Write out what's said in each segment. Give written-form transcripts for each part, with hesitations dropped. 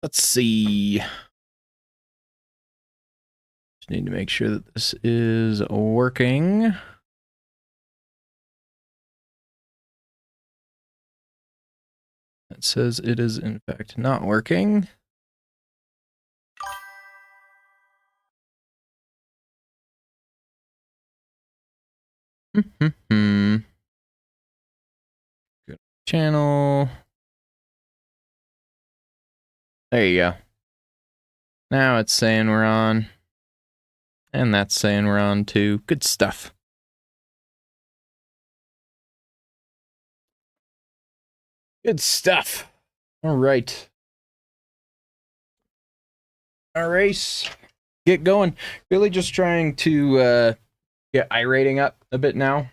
Let's see. Just need to make sure that this is working. It says it is in fact not working. Good channel. There you go. Now it's saying we're on. And that's saying we're on too. Good stuff. Good stuff. All right. Our race. Get going. Really just trying to get iRating up a bit now.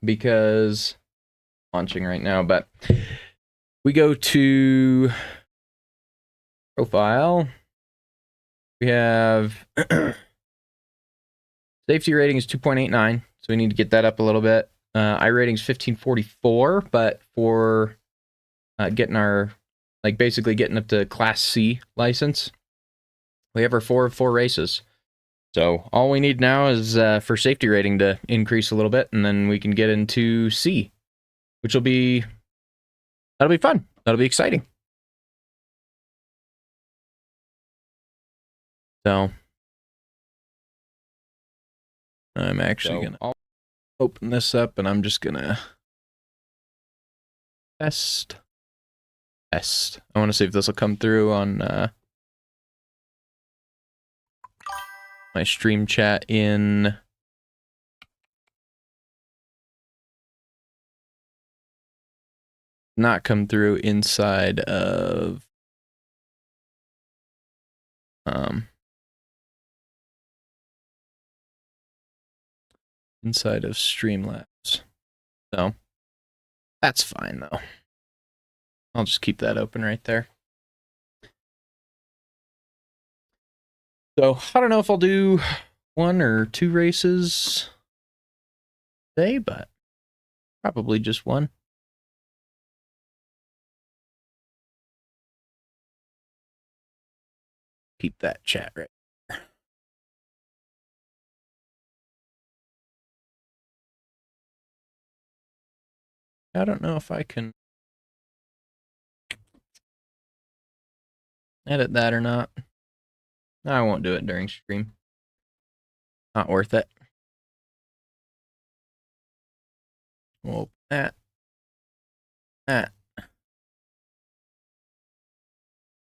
Because launching right now, but we go to profile. We have safety rating is 2.89, so we need to get that up a little bit. iRating is 1544, but for getting our, like basically getting up to Class C license, we have our 4 of 4 races. So all we need now is for safety rating to increase a little bit, and then we can get into C, which will be, that'll be fun. That'll be exciting. So I'm actually gonna open this up, and I'm just gonna test. I want to see if this will come through on my stream chat in not come through inside of Streamlabs. So that's fine though. I'll just keep that open right there. So I don't know if I'll do 1 or 2 races today, but probably just 1. Keep that chat right there. I don't know if I can edit that or not. I won't do it during stream. Not worth it. We'll open that. I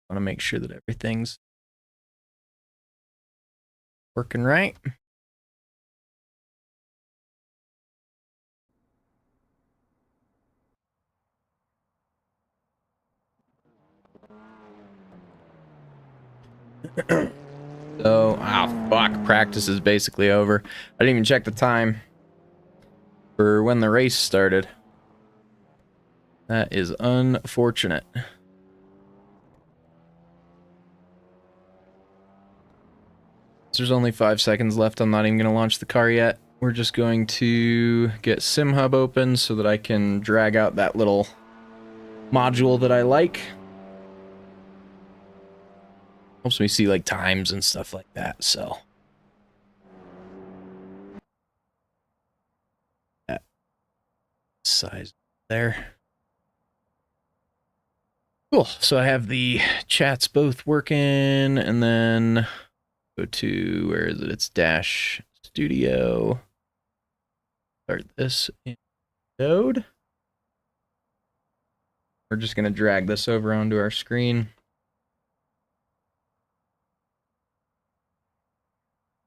want to make sure that everything's working right. So, fuck, practice is basically over. I didn't even check the time for when the race started. That is unfortunate. There's only 5 seconds left. I'm not even going to launch the car yet. We're just going to get SimHub open so that I can drag out that little module that I like. Helps me see like times and stuff like that, so. That size there. Cool, so I have the chats both working, and then go to, where is it? It's Dash Studio. Start this in Node. We're just gonna drag this over onto our screen.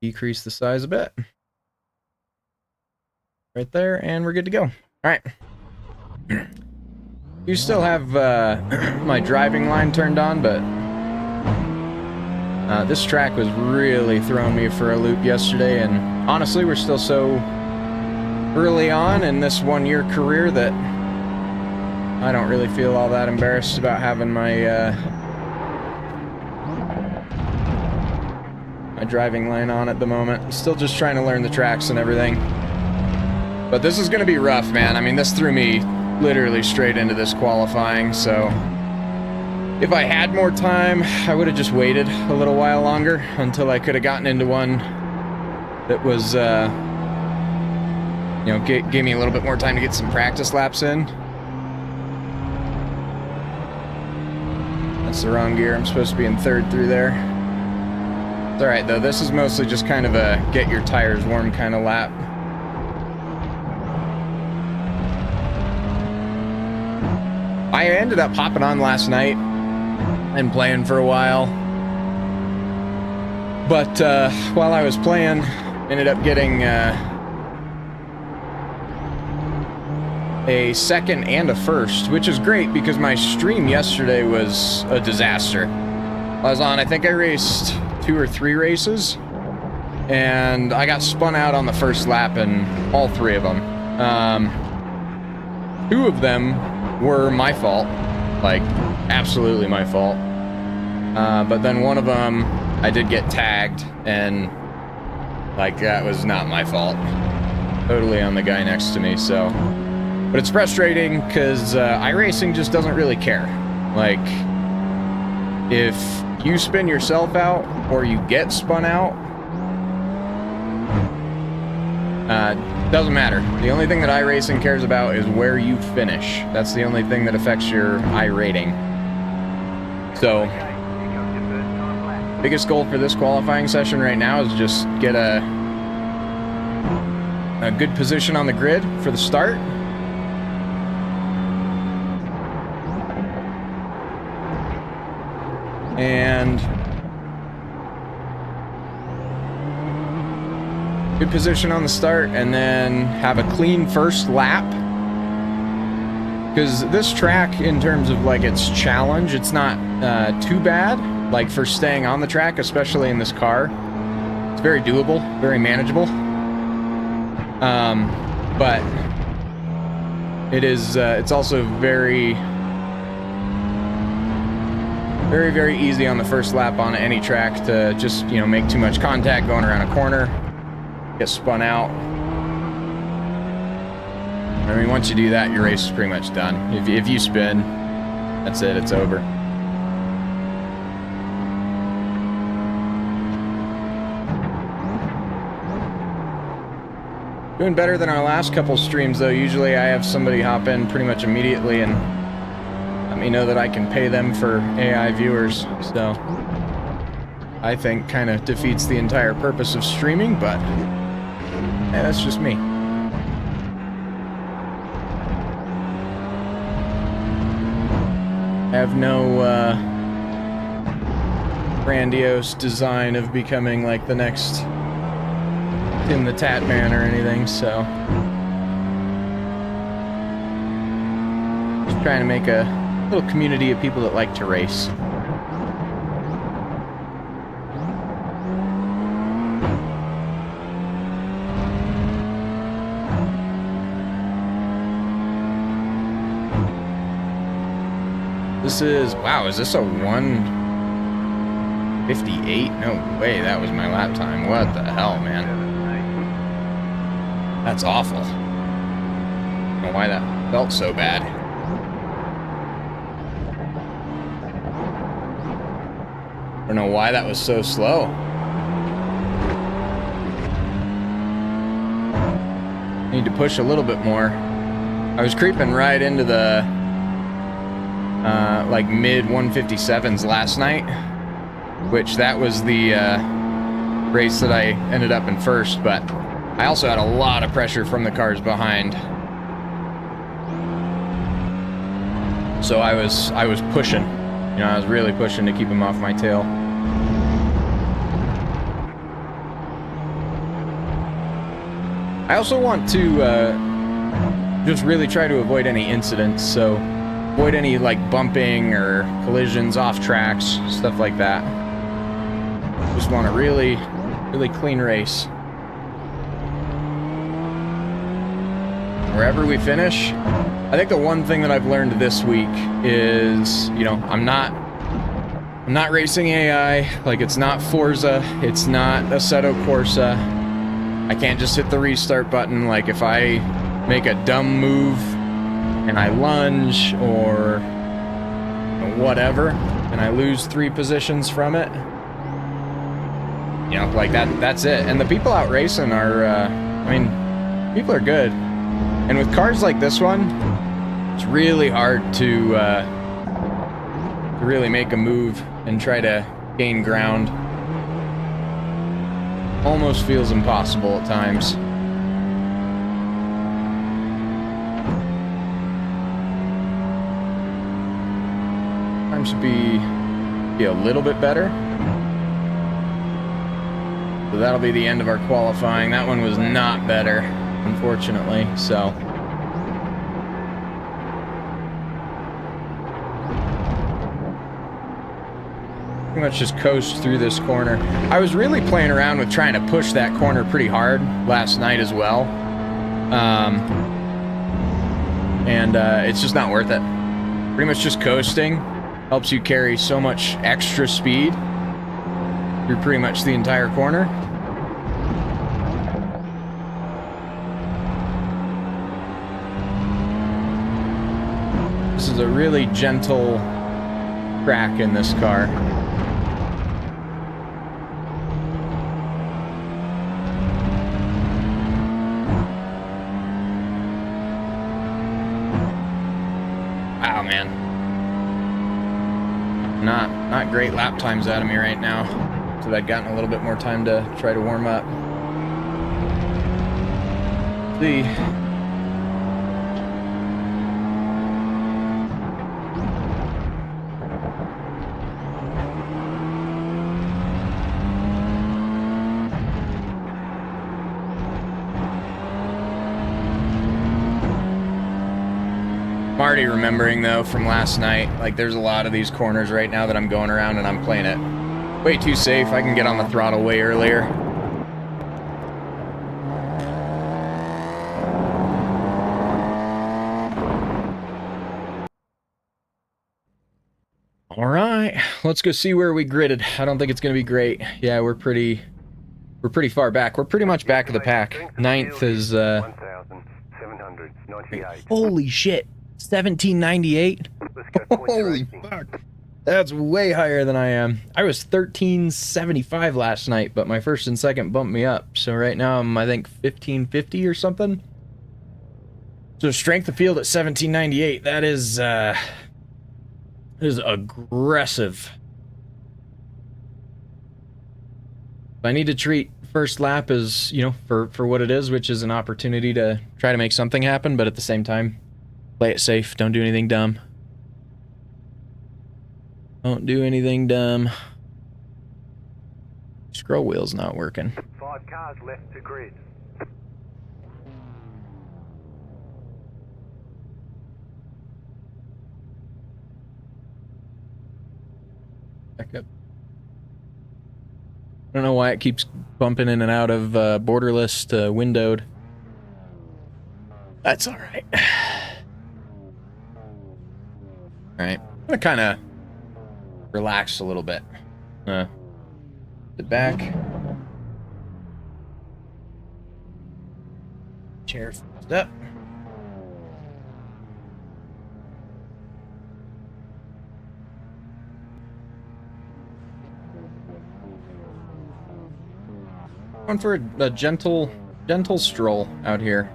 Decrease the size a bit. Right there, and we're good to go. All right. You still have my driving line turned on, but this track was really throwing me for a loop yesterday, and honestly, we're still so early on in this one-year career that I don't really feel all that embarrassed about having my my driving line on at the moment. Still just trying to learn the tracks and everything. But this is gonna be rough, man. I mean, this threw me literally straight into this qualifying, so If I had more time, I would have just waited a little while longer until I could have gotten into one that was, you know, gave me a little bit more time to get some practice laps in. That's the wrong gear. I'm supposed to be in third through there. It's alright though, this is mostly just kind of a get your tires warm kind of lap. I ended up hopping on last night and playing for a while. But while I was playing, ended up getting a second and a first, which is great because my stream yesterday was a disaster. I was on, I think I raced 2 or 3 races, and I got spun out on the first lap in all 3 of them. 2 of them were my fault, like absolutely my fault. But then one of them, I did get tagged, and like that was not my fault. Totally on the guy next to me, so. But it's frustrating because iRacing just doesn't really care. Like, if you spin yourself out or you get spun out, doesn't matter. The only thing that iRacing cares about is where you finish. That's the only thing that affects your iRating. So, biggest goal for this qualifying session right now is just get a good position on the grid for the start. And good position on the start, and then have a clean first lap. Because this track, in terms of like its challenge, it's not too bad. Like for staying on the track, especially in this car, it's very doable, very manageable. But it is. It's also very easy on the first lap on any track to just, you know, make too much contact going around a corner, get spun out. I mean, once you do that, your race is pretty much done. If you spin, that's it, it's over. Doing better than our last couple streams though. Usually I have somebody hop in pretty much immediately and let me know that I can pay them for AI viewers, so I think kind of defeats the entire purpose of streaming, but hey, that's just me. I have no grandiose design of becoming like the next Tim the Tat Man or anything, so just trying to make a little community of people that like to race. This is, wow, is this a 1:58? No way, that was my lap time. What the hell, man? That's awful. I don't know why that felt so bad. I don't know why that was so slow. Need to push a little bit more. I was creeping right into the like mid 157s last night, which that was the race that I ended up in first, but I also had a lot of pressure from the cars behind. So I was pushing. You know, I was really pushing to keep him off my tail. I also want to just really try to avoid any incidents, so avoid any like bumping or collisions off tracks, stuff like that. Just want a really clean race. Wherever we finish, I think the one thing that I've learned this week is, you know, I'm not racing AI. Like, it's not Forza, it's not Assetto Corsa. I can't just hit the restart button. Like, if I make a dumb move and I lunge, or whatever, and I lose 3 positions from it, you know, like that's it. And the people out racing are, I mean, people are good. And with cars like this one, it's really hard to really make a move and try to gain ground. Almost feels impossible at times. Times should be a little bit better. So that'll be the end of our qualifying. That one was not better, unfortunately, so. Pretty much just coast through this corner. I was really playing around with trying to push that corner pretty hard last night as well. It's just not worth it. Pretty much just coasting helps you carry so much extra speed through pretty much the entire corner. This is a really gentle crack in this car. Wow, man. Not great lap times out of me right now. So I'd gotten a little bit more time to try to warm up. See. I'm already remembering though from last night, like there's a lot of these corners right now that I'm going around and I'm playing it way too safe. I can get on the throttle way earlier. All right, let's go see where we gridded. I don't think it's gonna be great. Yeah, we're pretty far back. We're pretty much back of the pack. 9th is holy shit. 1798. Holy fuck. That's way higher than I am. I was 1375 last night, but my first and second bumped me up. So right now I'm, I think, 1550 or something. So strength of field at 1798. That is aggressive. I need to treat first lap as, you know, for what it is, which is an opportunity to try to make something happen, but at the same time, play it safe. Don't do anything dumb. Don't do anything dumb. Scroll wheel's not working. 5 cars left to grid. Back up. I don't know why it keeps bumping in and out of borderless to windowed. That's all right. All right, I'm gonna kind of relax a little bit. Sit back. Chair flipped up. Going for a gentle stroll out here.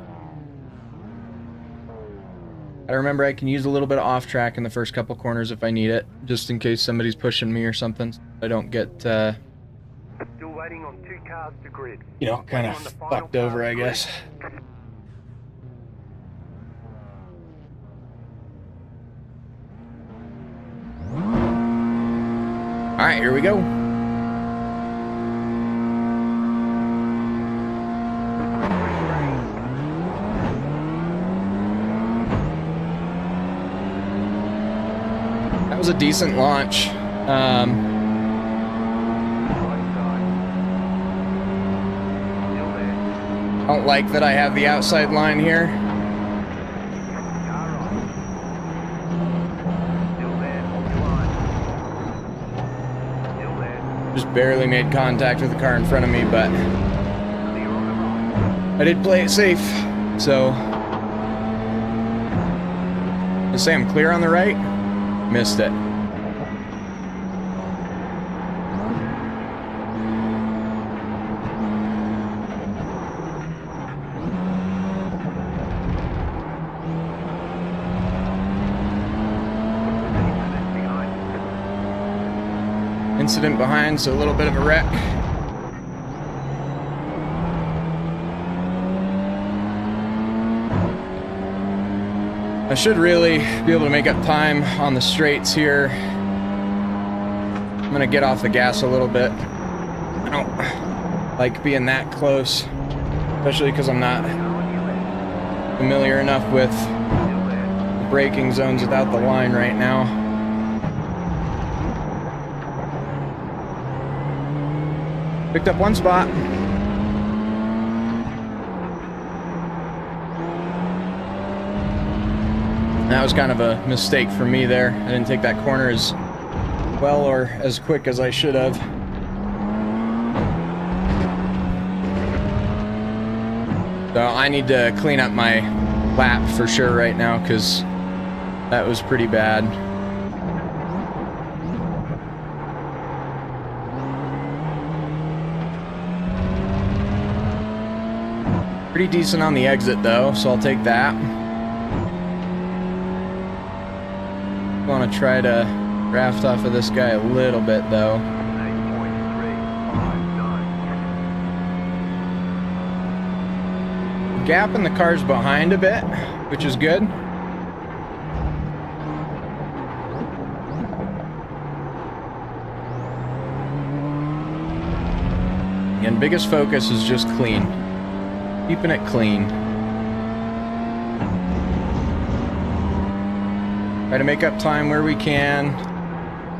I remember I can use a little bit of off track in the first couple corners if I need it, just in case somebody's pushing me or something. So I don't get, still waiting on 2 cars to grid. You know, kind of fucked over, I guess. All right, here we go. That was a decent launch. I don't like that I have the outside line here. Just barely made contact with the car in front of me, but I did play it safe, so I say I'm clear on the right. Missed it. incident behind, so a little bit of a wreck. I should really be able to make up time on the straights here. I'm gonna get off the gas a little bit. I don't like being that close, especially because I'm not familiar enough with the braking zones without the line right now. Picked up one spot. That was kind of a mistake for me there. I didn't take that corner as well or as quick as I should have. So I need to clean up my lap for sure right now, because that was pretty bad. Pretty decent on the exit though, so I'll take that. Want to try to draft off of this guy a little bit though. 8.359. Gap in the cars behind a bit, which is good. And biggest focus is just clean. Keeping it clean. Try to make up time where we can.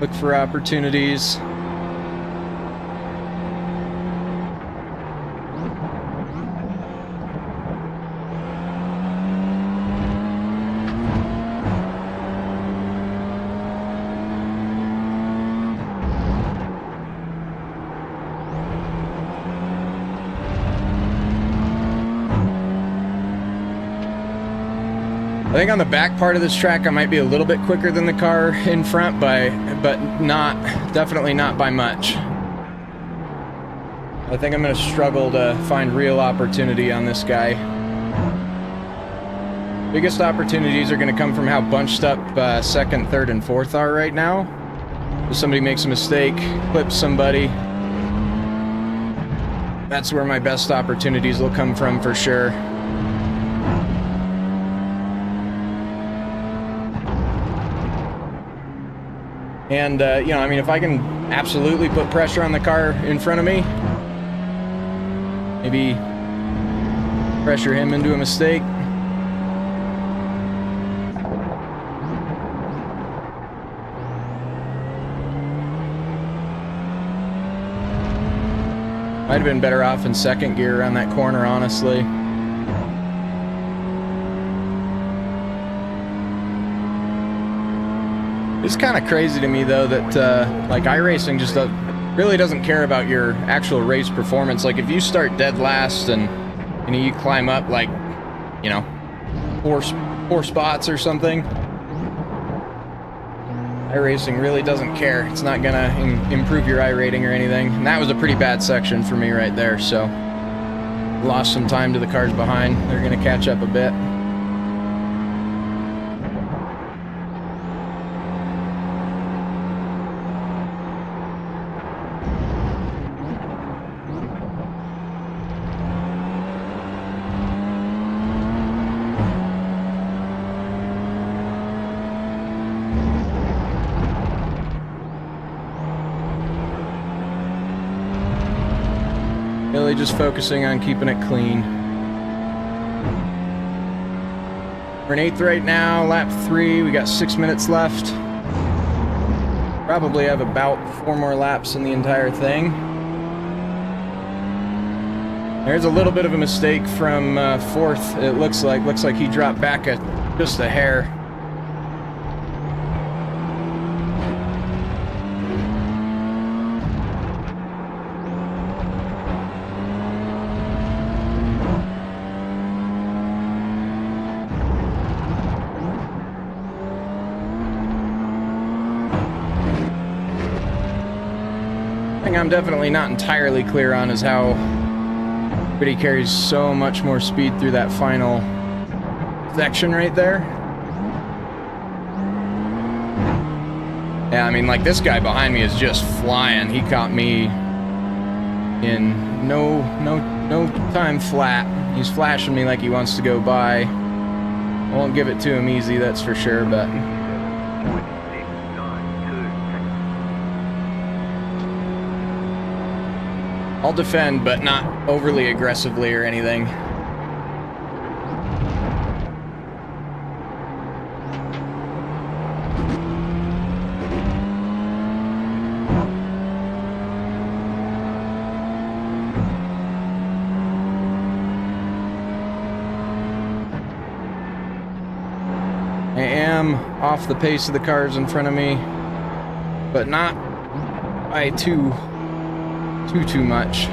Look for opportunities. I think on the back part of this track I might be a little bit quicker than the car in front but definitely not by much. I think I'm going to struggle to find real opportunity on this guy. Biggest opportunities are going to come from how bunched up second, third, and fourth are right now. If somebody makes a mistake, clips somebody, that's where my best opportunities will come from for sure. And, you know, I mean, if I can absolutely put pressure on the car in front of me, maybe pressure him into a mistake. Might have been better off in second gear around that corner, honestly. It's kind of crazy to me though that like iRacing just really doesn't care about your actual race performance. Like if you start dead last and you climb up like, you know, four spots or something, iRacing really doesn't care. It's not gonna improve your iRating or anything. And that was a pretty bad section for me right there, so lost some time to the cars behind. They're gonna catch up a bit. Really just focusing on keeping it clean. We're in 8th right now, lap 3. We got 6 minutes left. Probably have about 4 more laps in the entire thing. There's a little bit of a mistake from 4th. It looks like he dropped back just a hair. I'm definitely not entirely clear on is how he carries so much more speed through that final section right there. Yeah, I mean, like, this guy behind me is just flying. He caught me in no time flat. He's flashing me like he wants to go by. I won't give it to him easy, that's for sure, but... I'll defend, but not overly aggressively or anything. I am off the pace of the cars in front of me, but not by too much.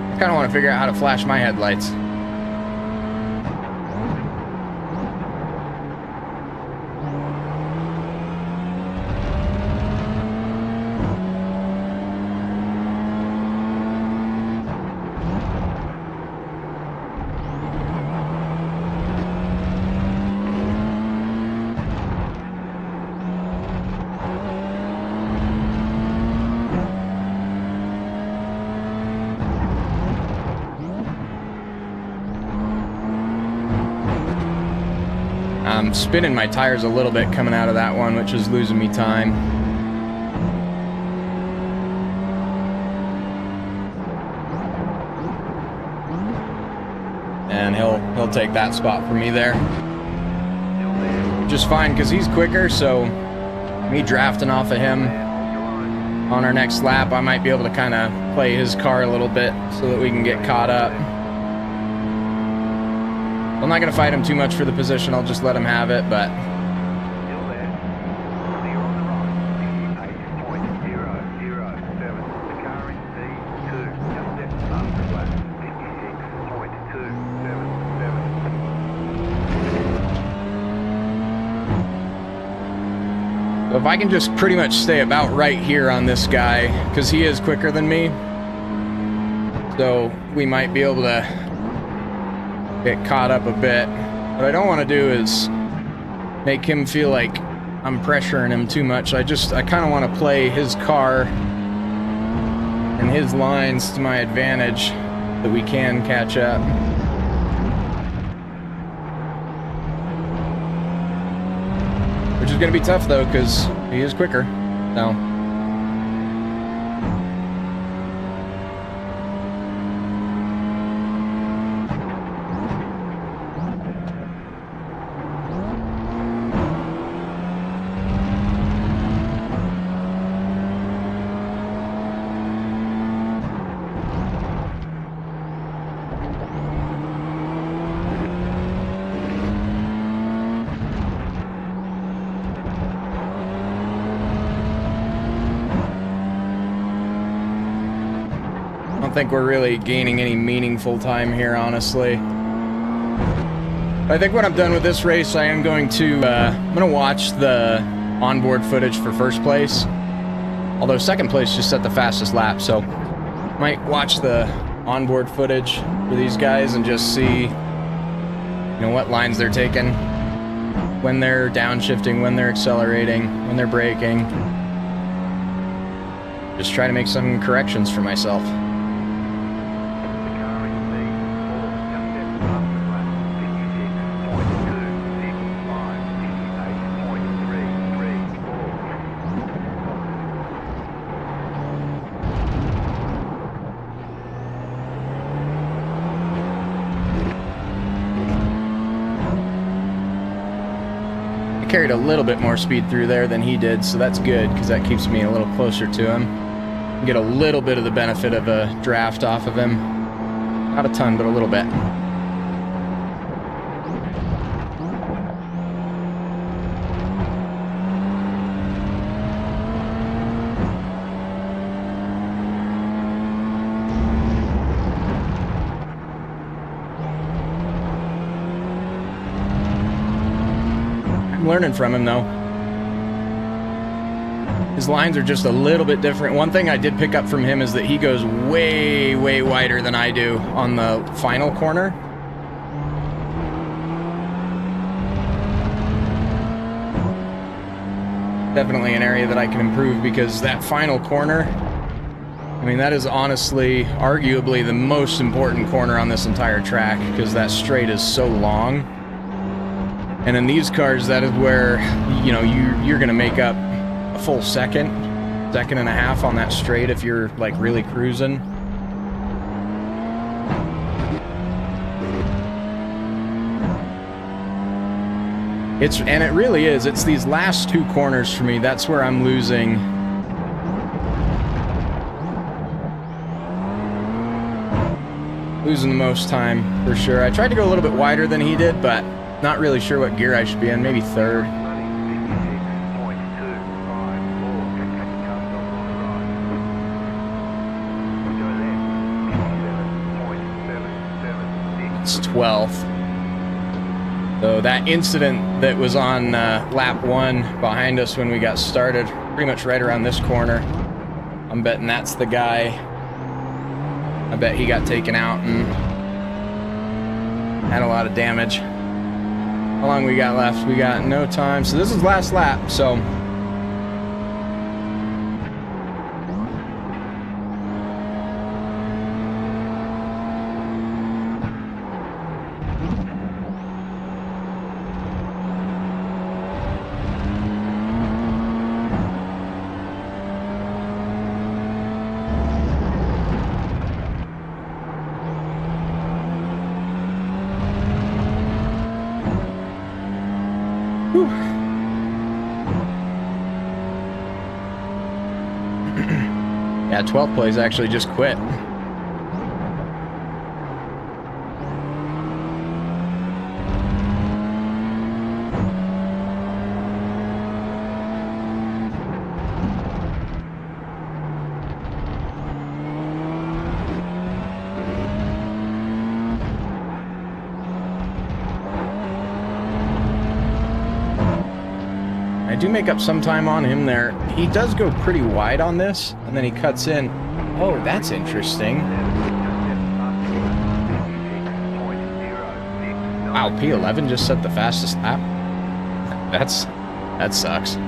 I kind of want to figure out how to flash my headlights. I'm spinning my tires a little bit coming out of that one, which is losing me time. And he'll take that spot for me there. Just fine, because he's quicker, so me drafting off of him on our next lap, I might be able to kind of play his car a little bit so that we can get caught up. I'm not going to fight him too much for the position, I'll just let him have it, but... So if I can just pretty much stay about right here on this guy, because he is quicker than me, so we might be able to get caught up a bit. What I don't want to do is make him feel like I'm pressuring him too much. I kind of want to play his car and his lines to my advantage that we can catch up. Which is going to be tough though, because he is quicker. So I don't think we're really gaining any meaningful time here, honestly. I think when I'm done with this race, I am going to I'm going to watch the onboard footage for first place. Although second place just set the fastest lap, so might watch the onboard footage for these guys and just see, you know, what lines they're taking, when they're downshifting, when they're accelerating, when they're braking. Just try to make some corrections for myself. Carried a little bit more speed through there than he did, so that's good because that keeps me a little closer to him. Get a little bit of the benefit of a draft off of him. Not a ton, but a little bit. learning from him, though. His lines are just a little bit different. One thing I did pick up from him is that he goes way, way wider than I do on the final corner. Definitely an area that I can improve, because that final corner, I mean, that is honestly, arguably the most important corner on this entire track, because that straight is so long. And in these cars, that is where, you know, you're going to make up a full second and a half on that straight if you're like really cruising. And it really is. It's these last two corners for me. That's where I'm losing. Losing the most time, for sure. I tried to go a little bit wider than he did, but not really sure what gear I should be in. Maybe third. It's 12th. So that incident that was on lap 1 behind us when we got started, pretty much right around this corner, I'm betting that's the guy. I bet he got taken out and had a lot of damage. How long we got left? We got no time. So this is last lap, so... Yeah, 12th place actually just quit. I do make up some time on him there. He does go pretty wide on this, and then he cuts in. Oh, that's interesting. Wow, P11 just set the fastest lap. That sucks.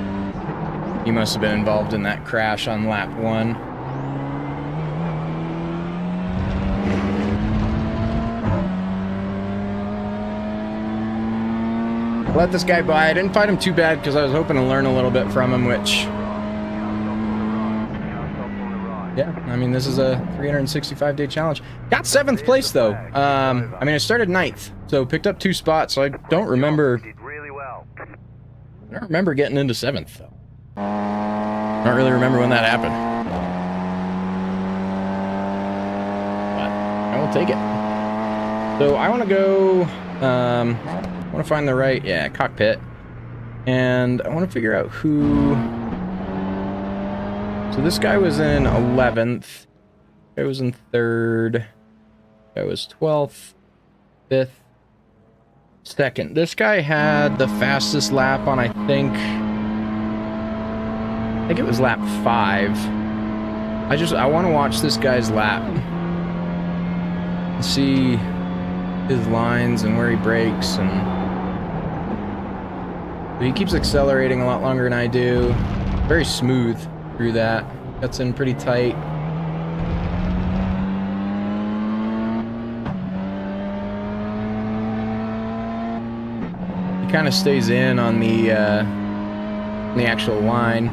He must have been involved in that crash on lap 1. Let this guy by. I didn't fight him too bad because I was hoping to learn a little bit from him, which... Yeah, I mean, this is a 365-day challenge. Got 7th place, though. I mean, I started 9th, so picked up 2 spots, so I don't remember... I don't remember getting into 7th, though. I don't really remember when that happened. But I will take it. So I want to go... I want to find the right, cockpit. And I want to figure out who... So this guy was in 11th. Guy was in 3rd. Guy was 12th. 5th. 2nd. This guy had the fastest lap on, I think it was lap 5. I want to watch this guy's lap. And see his lines and where he brakes, and... He keeps accelerating a lot longer than I do. Very smooth through that. Cuts in pretty tight. He kind of stays in on the actual line.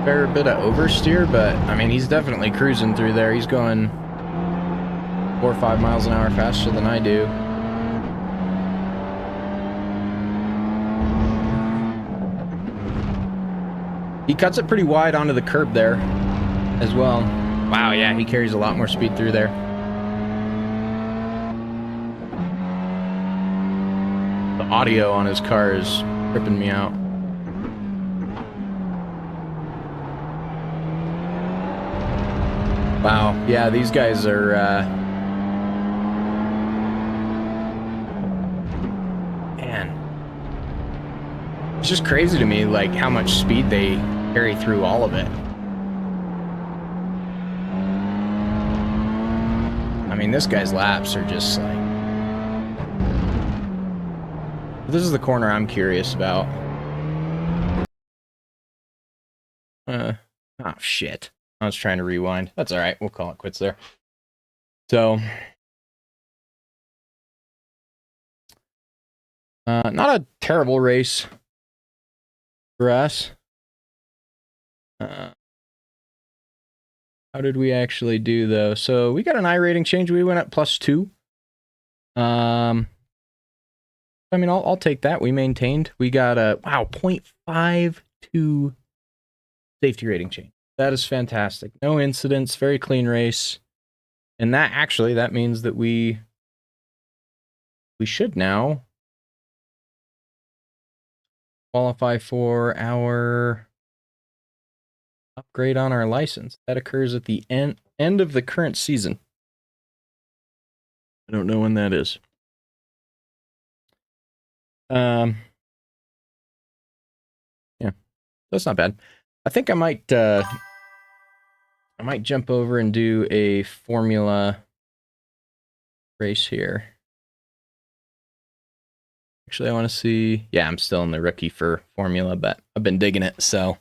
Fair bit of oversteer, but I mean, he's definitely cruising through there. He's going 4 or 5 miles an hour faster than I do. He cuts it pretty wide onto the curb there as well. Wow, yeah, he carries a lot more speed through there. The audio on his car is tripping me out. Wow, yeah, these guys are It's just crazy to me, like, how much speed they carry through all of it. I mean, this guy's laps are just like... This is the corner I'm curious about. Oh, shit. I was trying to rewind. That's alright, we'll call it quits there. So... not a terrible race for us. How did we actually do, though? So we got an iRating change. We went up +2. I mean, I'll take that. We maintained. We got a, wow, 0.52 safety rating change. That is fantastic. No incidents. Very clean race. And that means that we should now qualify for our upgrade on our license. That occurs at the end of the current season. I don't know when that is. Yeah, that's not bad. I think I might jump over and do a Formula race here. Actually, I want to see... Yeah, I'm still in the rookie for Formula, but I've been digging it, so...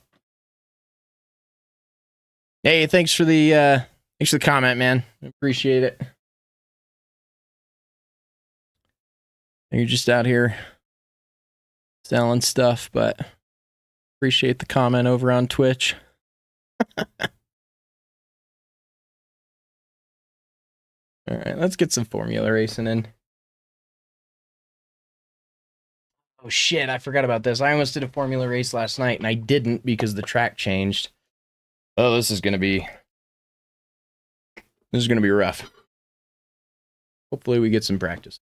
Hey, thanks for the comment, man. Appreciate it. You're just out here selling stuff, but appreciate the comment over on Twitch. All right, let's get some Formula racing in. Oh shit, I forgot about this. I almost did a Formula race last night, and I didn't because the track changed. Oh, this is gonna be rough. Hopefully we get some practice.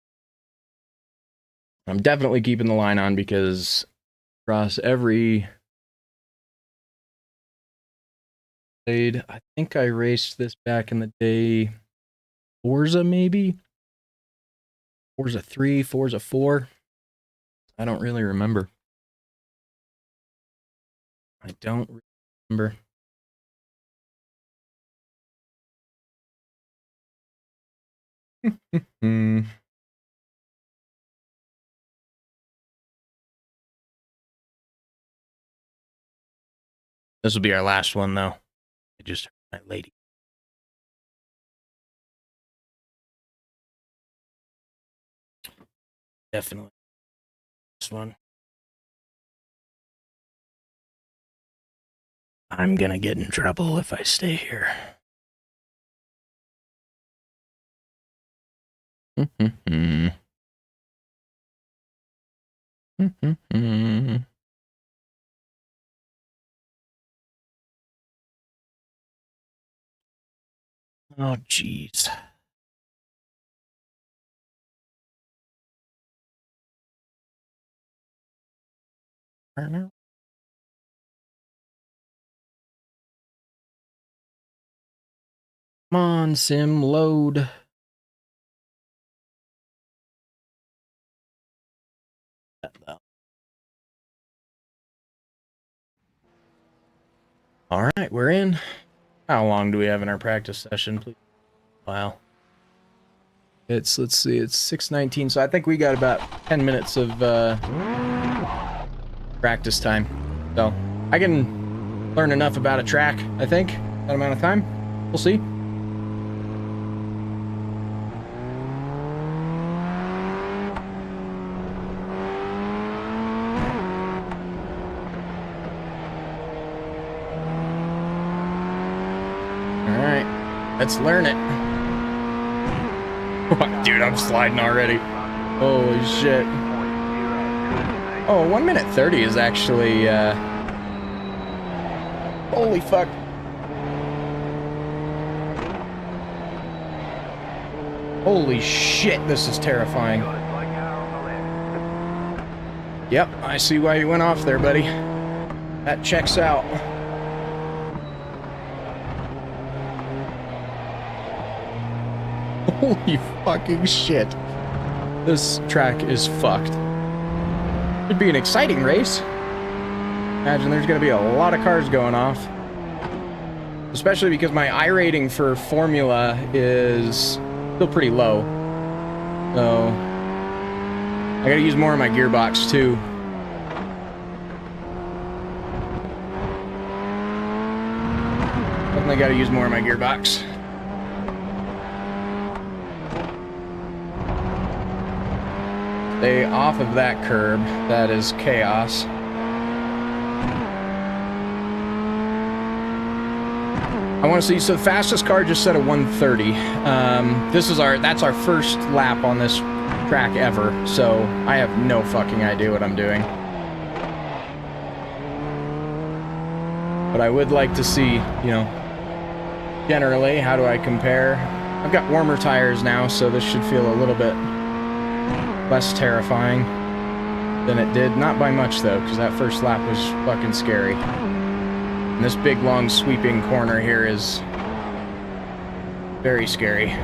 I'm definitely keeping the line on because across every played, I think I raced this back in the day. Forza, maybe? Forza 3, Forza 4. I don't really remember. I don't remember. This will be our last one, though. I just heard my lady. Definitely. This one. I'm gonna get in trouble if I stay here. Oh, jeez. Come on, sim, load. All right, we're in. How long do we have in our practice session, please? Wow. Let's see, it's 6:19, so I think we got about 10 minutes of practice time. So I can learn enough about a track, I think, that amount of time. We'll see. Let's learn it. Dude, I'm sliding already. Holy shit. Oh, 1:30 is actually, holy fuck. Holy shit, this is terrifying. Yep, I see why you went off there, buddy. That checks out. Holy fucking shit. This track is fucked. It'd be an exciting race. Imagine there's going to be a lot of cars going off. Especially because my I rating for Formula is still pretty low. So I gotta use more of my gearbox too. Definitely gotta use more of my gearbox. Stay off of that curb. That is chaos. I want to see, so the fastest car just set a 130. That's our first lap on this track ever, so I have no fucking idea what I'm doing. But I would like to see, you know, generally, how do I compare? I've got warmer tires now, so this should feel a little bit less terrifying than it did. Not by much, though, because that first lap was fucking scary. And this big, long, sweeping corner here is very scary.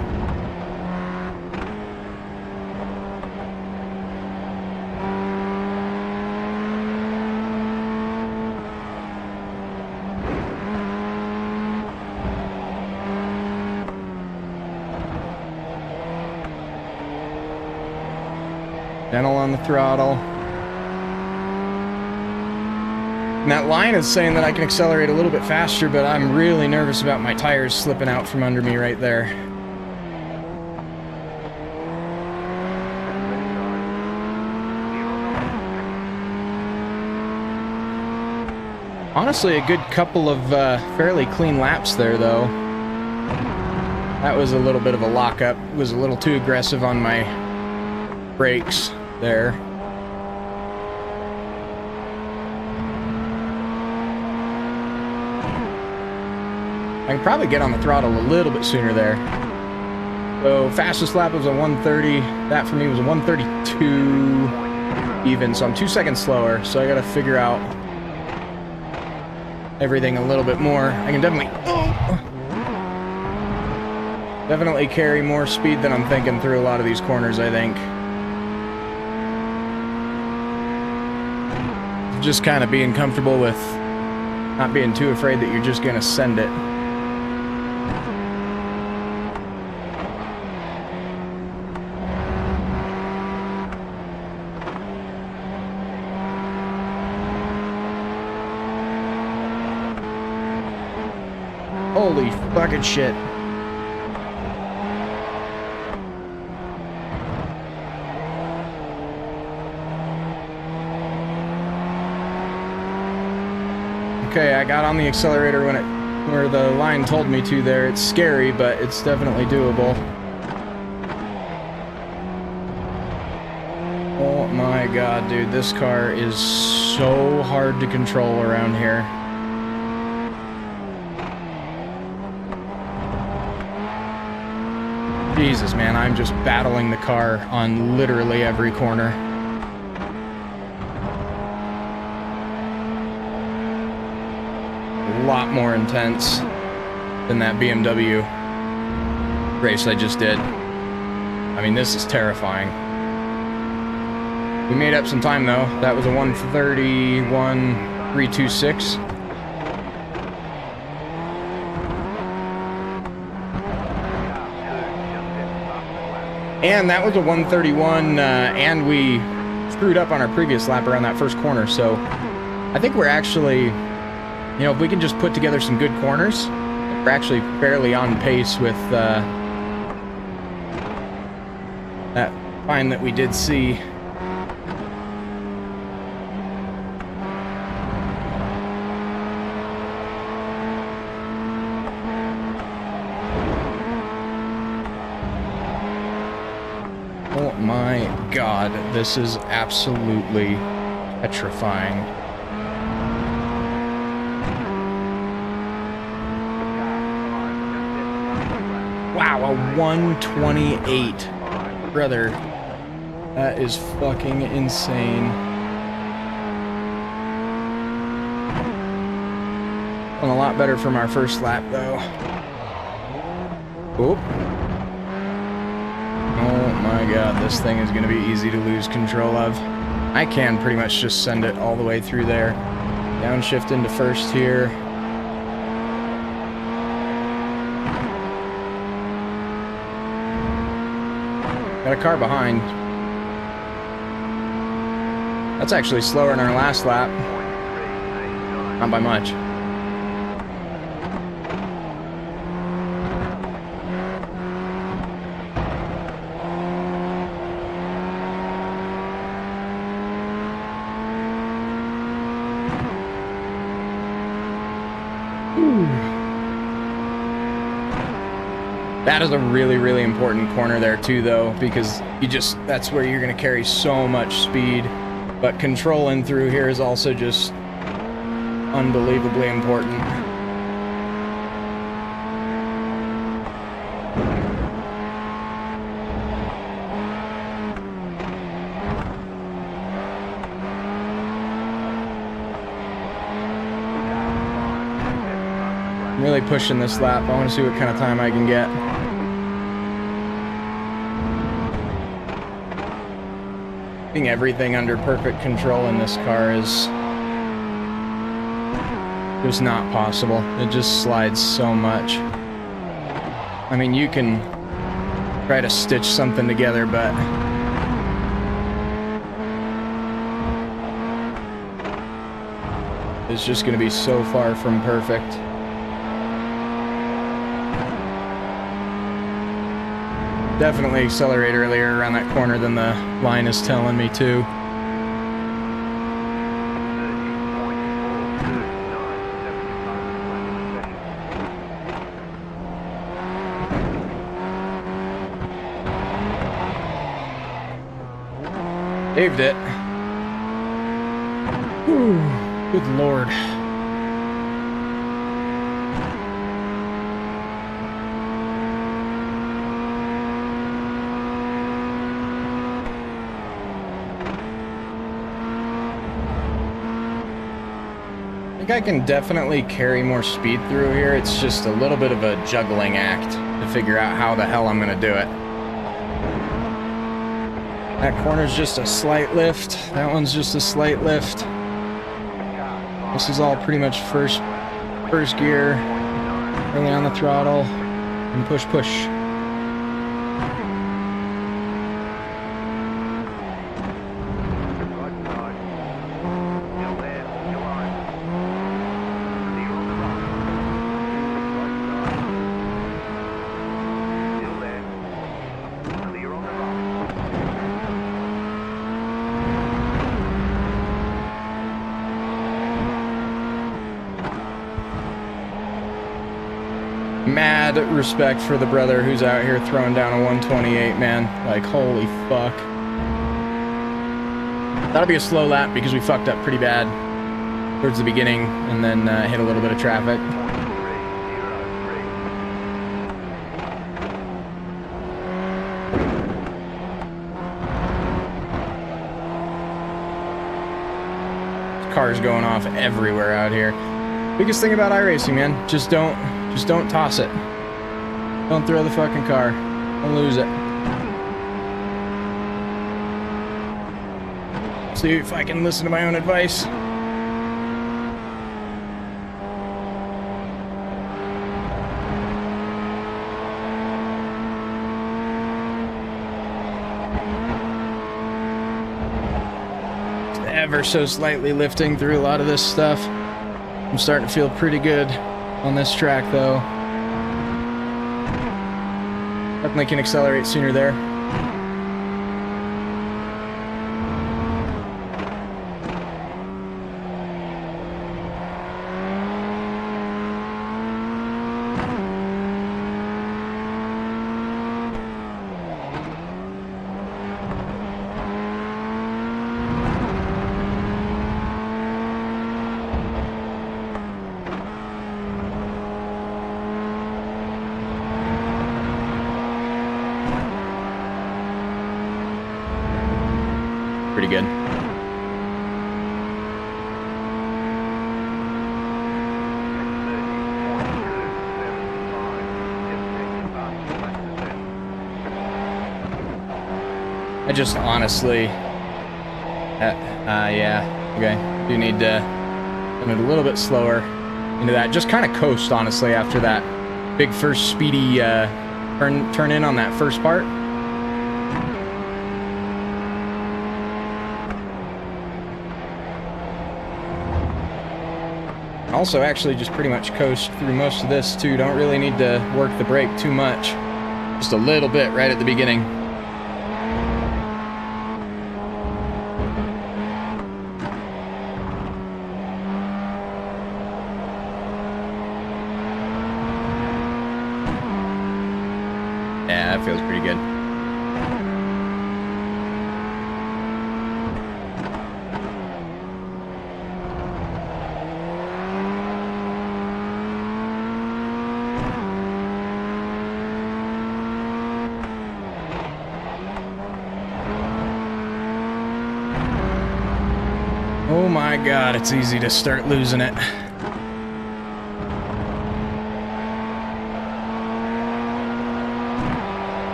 Gentle on the throttle. And that line is saying that I can accelerate a little bit faster, but I'm really nervous about my tires slipping out from under me right there. Honestly, a good couple of fairly clean laps there, though. That was a little bit of a lockup. It was a little too aggressive on my brakes there. I can probably get on the throttle a little bit sooner there. So fastest lap was a 130. That for me was a 132 even, so I'm 2 seconds slower. So I gotta figure out everything a little bit more. I can definitely carry more speed than I'm thinking through a lot of these corners, I think. Just kind of being comfortable with not being too afraid that you're just gonna send it. Holy fucking shit. Okay, I got on the accelerator where the line told me to there. It's scary, but it's definitely doable. Oh my god, dude, this car is so hard to control around here. Jesus, man, I'm just battling the car on literally every corner. A lot more intense than that BMW race I just did. I mean, this is terrifying. We made up some time, though. That was a 131.326. And that was a 131, and we screwed up on our previous lap around that first corner. So I think we're actually, you know, if we can just put together some good corners, we're actually fairly on pace with that find that we did see. Oh my god, this is absolutely petrifying. Wow, a 128. Brother, that is fucking insane. Went a lot better from our first lap, though. Oop. Oh my god, this thing is going to be easy to lose control of. I can pretty much just send it all the way through there. Downshift into first here. Got a car behind. That's actually slower than our last lap. Not by much. That is a really, really important corner there too, though, because that's where you're going to carry so much speed. But controlling through here is also just unbelievably important. I'm really pushing this lap. I want to see what kind of time I can get. Getting everything under perfect control in this car is just not possible. It just slides so much. I mean, you can try to stitch something together, but it's just going to be so far from perfect. Definitely accelerate earlier around that corner than the line is telling me to. Saved it. Whew, good lord. I think I can definitely carry more speed through here. It's just a little bit of a juggling act to figure out how the hell I'm going to do it. That corner's just a slight lift. That one's just a slight lift. This is all pretty much first gear, early on the throttle, and push. Mad respect for the brother who's out here throwing down a 128, man. Like, holy fuck. That'll be a slow lap because we fucked up pretty bad towards the beginning and then hit a little bit of traffic. Cars going off everywhere out here. Biggest thing about iRacing, man, just don't toss it. Don't throw the fucking car. Don't lose it. See if I can listen to my own advice. Ever so slightly lifting through a lot of this stuff. I'm starting to feel pretty good on this track, though. Definitely can accelerate sooner there. Pretty good. I just honestly, yeah, okay. Do need to And it a little bit slower into that. Just kind of coast, honestly, after that big first speedy turn in on that first part. Also, actually, just pretty much coast through most of this, too. Don't really need to work the brake too much. Just a little bit right at the beginning. Yeah, that feels pretty good. Oh my God, it's easy to start losing it.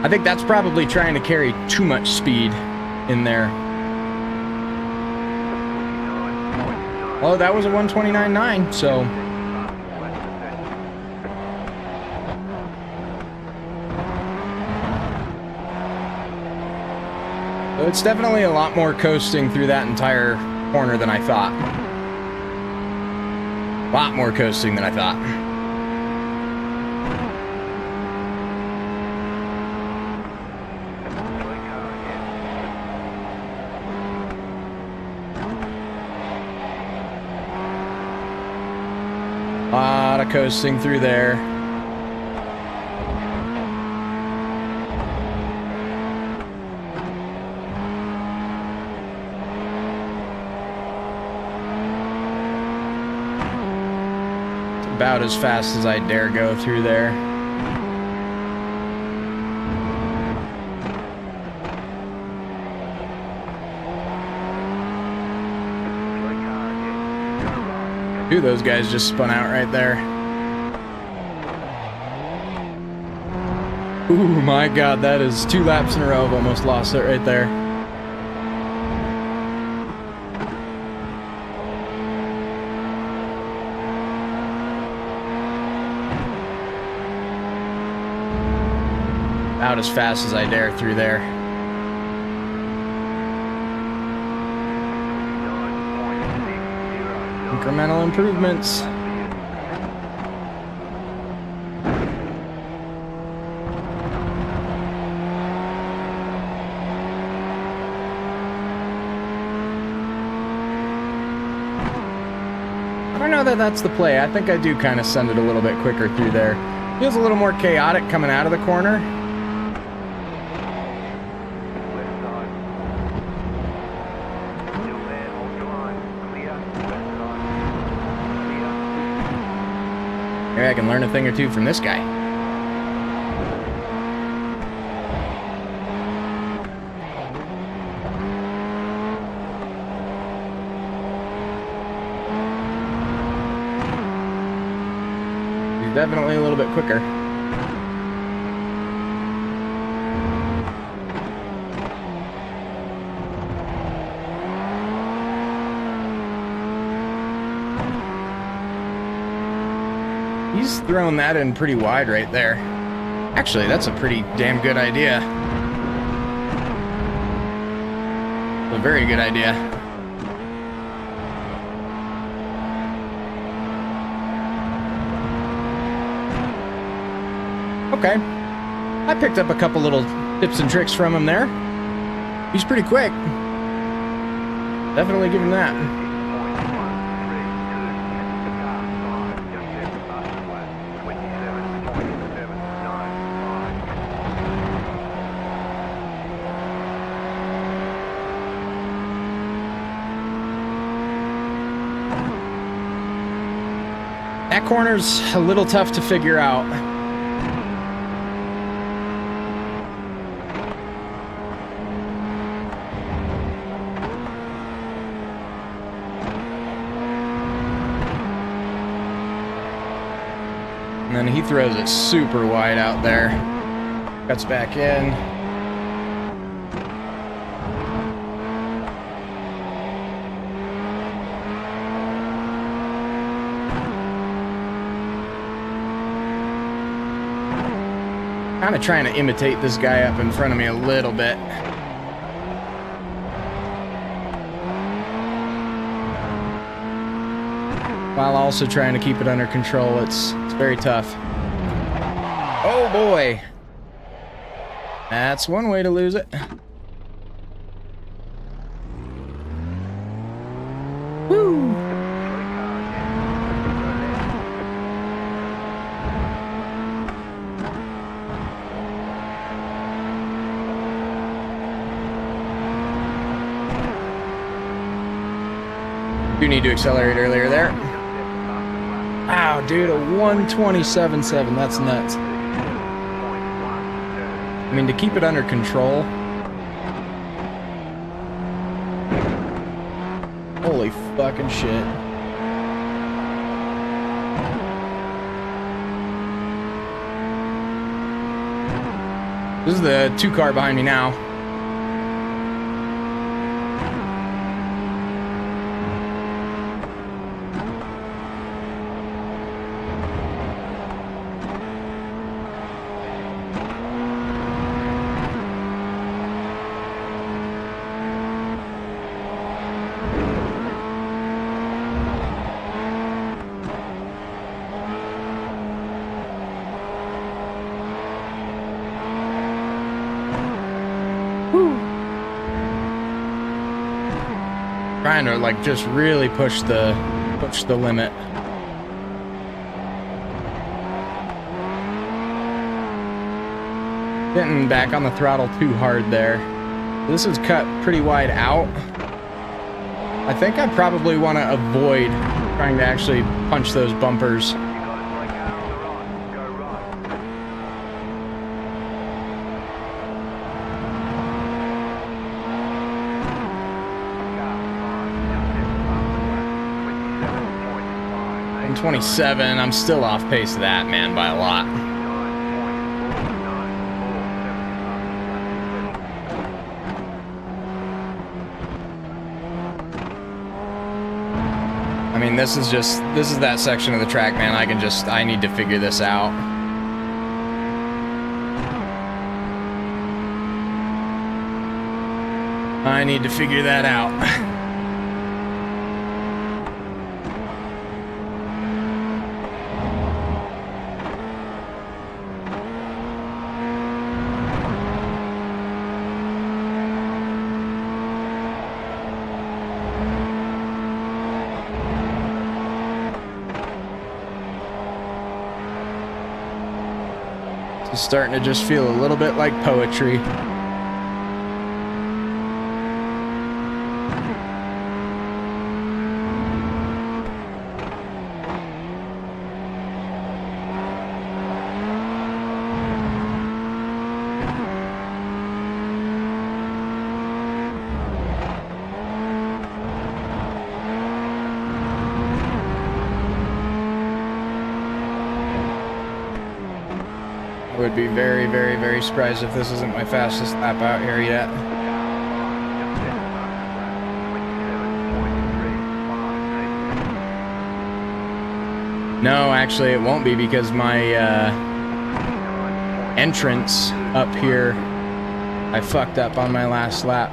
I think that's probably trying to carry too much speed in there. Oh, that was a 129.9, so... it's definitely a lot more coasting through that entire corner than I thought. A lot more coasting than I thought. A lot of coasting through there. About as fast as I dare go through there. Dude, those guys just spun out right there. Ooh, my God, that is 2 laps in a row. I've almost lost it right there. Out as fast as I dare through there. Incremental improvements. I don't know that that's the play. I think I do kind of send it a little bit quicker through there. Feels a little more chaotic coming out of the corner. Maybe I can learn a thing or two from this guy. He's definitely a little bit quicker. He's throwing that in pretty wide right there. Actually, that's a pretty damn good idea. A very good idea. Okay. I picked up a couple little tips and tricks from him there. He's pretty quick. Definitely give him that. That corner's a little tough to figure out. And then he throws it super wide out there. Cuts back in. Kind of trying to imitate this guy up in front of me a little bit. While also trying to keep it under control. It's very tough. Oh boy. That's one way to lose it. Woo! Do need to accelerate earlier there. Wow, dude, a 127.7. That's nuts. I mean, to keep it under control. Holy fucking shit. This is the 2 car behind me now. Trying to like just really push the limit. Getting back on the throttle too hard there. This is cut pretty wide out. I think I probably want to avoid trying to actually punch those bumpers. I'm 27. I'm still off pace of that, man, by a lot. I mean, this is that section of the track, man. I need to figure this out. I need to figure that out. It's starting to just feel a little bit like poetry. I would be very, very, very surprised if this isn't my fastest lap out here yet. No, actually it won't be, because my entrance up here, I fucked up on my last lap.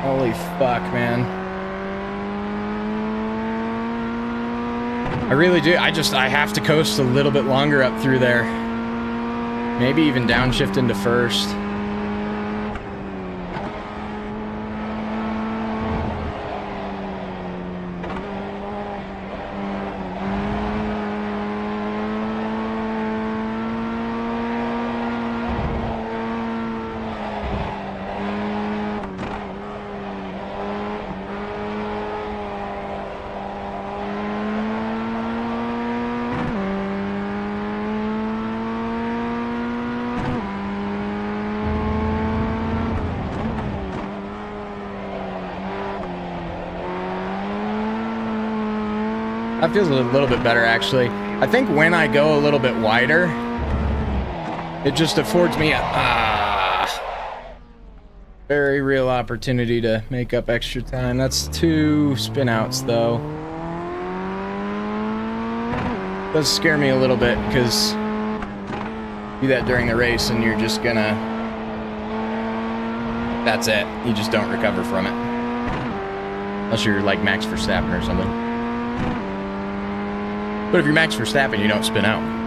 Holy fuck, man. I really do. I have to coast a little bit longer up through there. Maybe even downshift into first. That feels a little bit better, actually. I think when I go a little bit wider, it just affords me a very real opportunity to make up extra time. That's 2 spin outs, though. does scare me a little bit because do that during the race and you're just gonna, that's it. You just don't recover from it. Unless you're like Max Verstappen or something. But if you're Max Verstappen, you don't spin out.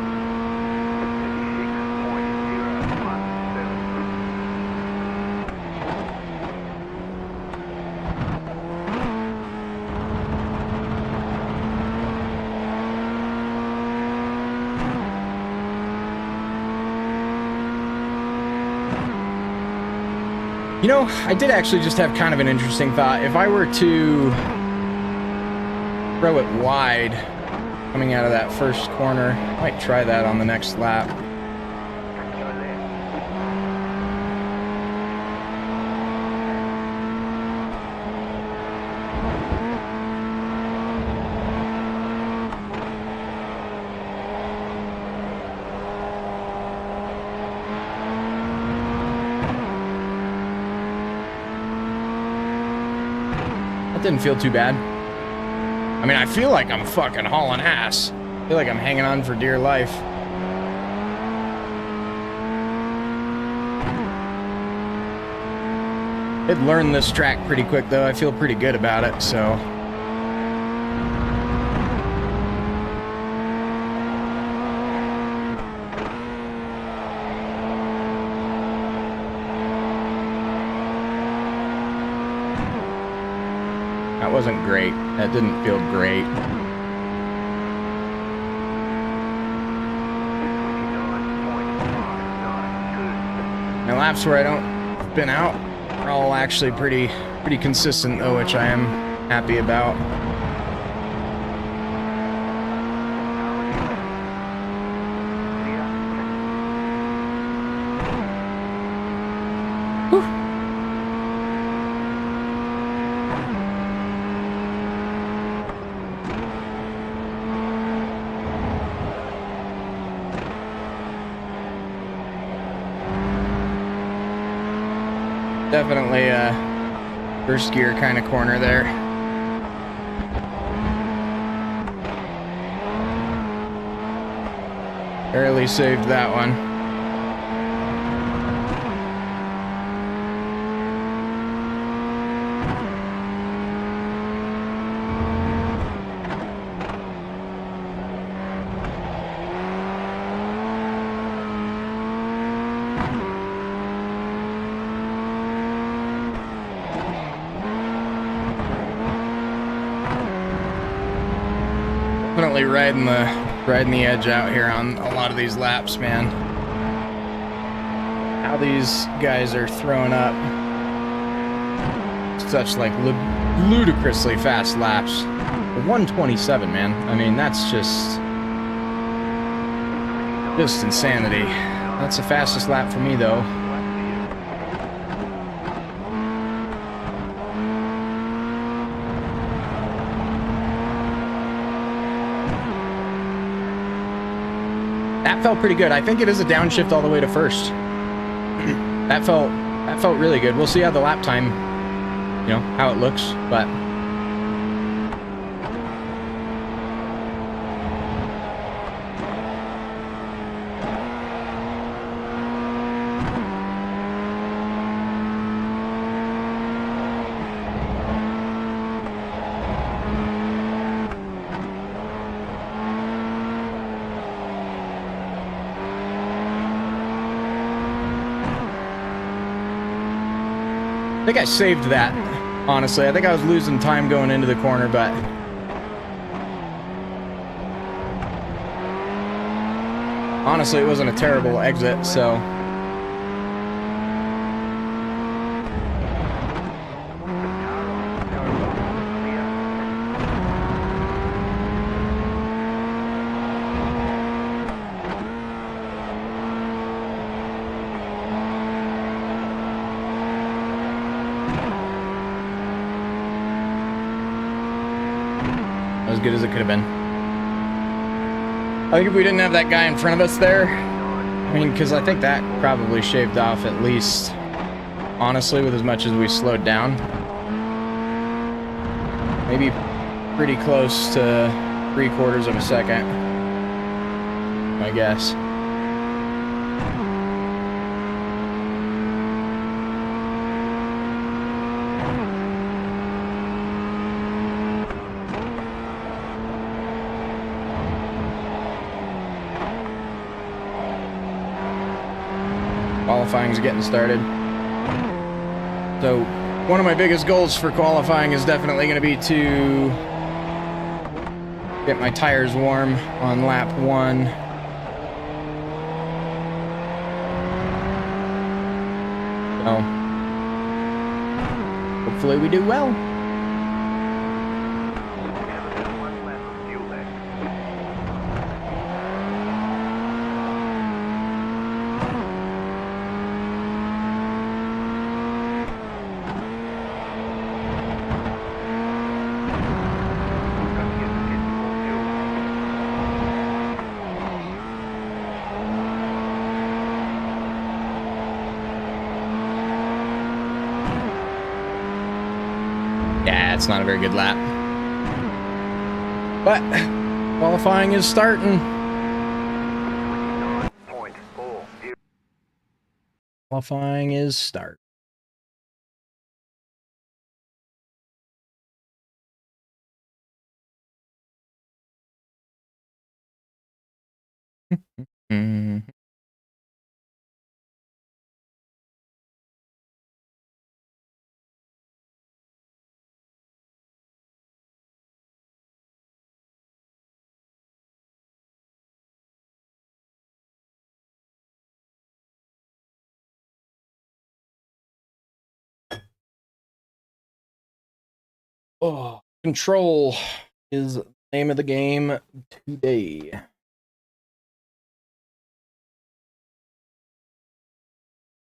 You know, I did actually just have kind of an interesting thought. If I were to throw it wide coming out of that first corner, I might try that on the next lap. Didn't feel too bad. I mean, I feel like I'm fucking hauling ass. I feel like I'm hanging on for dear life. I'd learned this track pretty quick though. I feel pretty good about it, so. That wasn't great. That didn't feel great. My laps where I don't spin out are all actually pretty consistent though, which I am happy about. Definitely a first gear kind of corner there. Barely saved that one. Definitely riding the edge out here on a lot of these laps, man. How these guys are throwing up such like ludicrously fast laps. 127, man. I mean, that's just insanity. That's the fastest lap for me, though. That felt pretty good. I think it is a downshift all the way to first. That felt really good. We'll see how the lap time, you know, how it looks, but I think I saved that, honestly. I think I was losing time going into the corner, but honestly, it wasn't a terrible exit, so. As good as it could have been. I think if we didn't have that guy in front of us there, I mean, because I think that probably shaved off at least, honestly, with as much as we slowed down. Maybe pretty close to 3/4 of a second. I guess. Qualifying's getting started. So, one of my biggest goals for qualifying is definitely going to be to get my tires warm on lap 1. So, hopefully we do well. One lap of fuel left. Yeah, it's not a very good lap. But qualifying is starting. 29.40. Qualifying is start. Mhm. Oh, control is the name of the game today.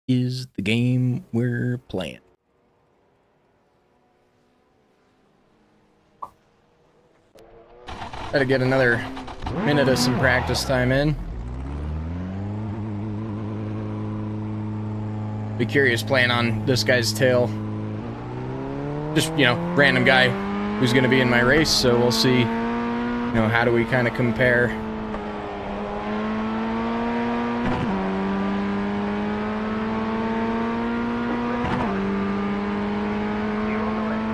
Is the game we're playing. Try to get another minute of some practice time in. Be curious playing on this guy's tail. Just, random guy who's going to be in my race, so we'll see, how do we kind of compare. You're on the left.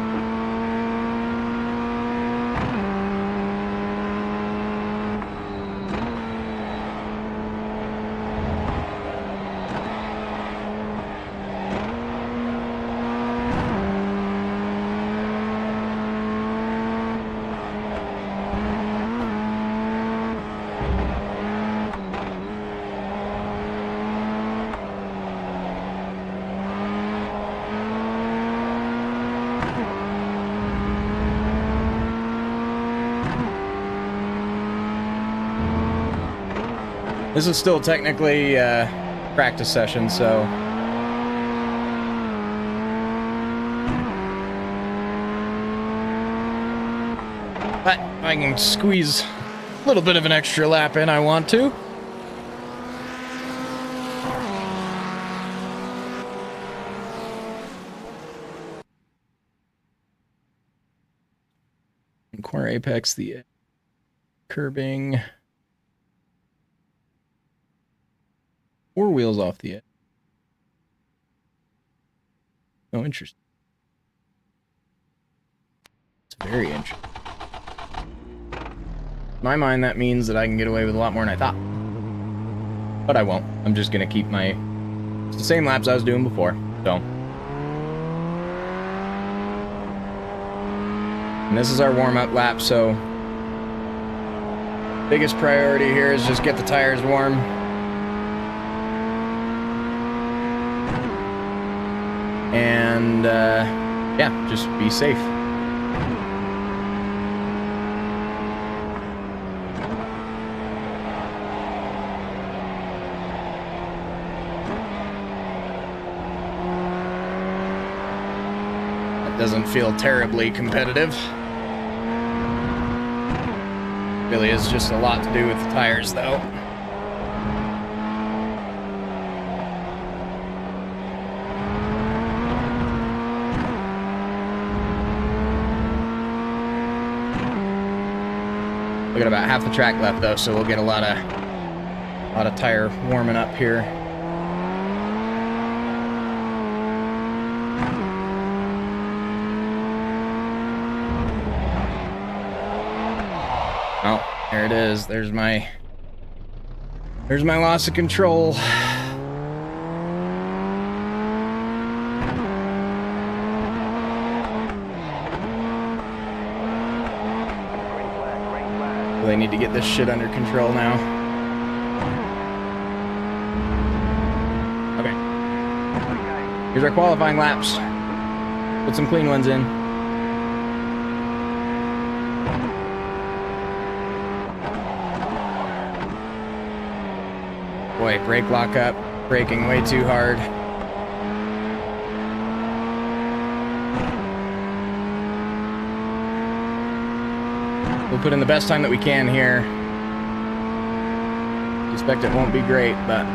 This is still technically practice session, so but I can squeeze a little bit of an extra lap in, I want to. And corner apex, the curbing. 4 wheels off the edge. Oh, interesting. It's very interesting. In my mind, that means that I can get away with a lot more than I thought. But I won't. I'm just going to keep it's the same laps I was doing before, so. And this is our warm-up lap, so. Biggest priority here is just get the tires warm. And, yeah, just be safe. That doesn't feel terribly competitive. Really is just a lot to do with the tires, though. We got about half the track left, though, so we'll get a lot of A lot of tire warming up here. Oh, there it is. There's my loss of control. They need to get this shit under control now. Okay. Here's our qualifying laps. Put some clean ones in. Boy, brake lock up. Braking way too hard. We'll put in the best time that we can here. Suspect it won't be great, but...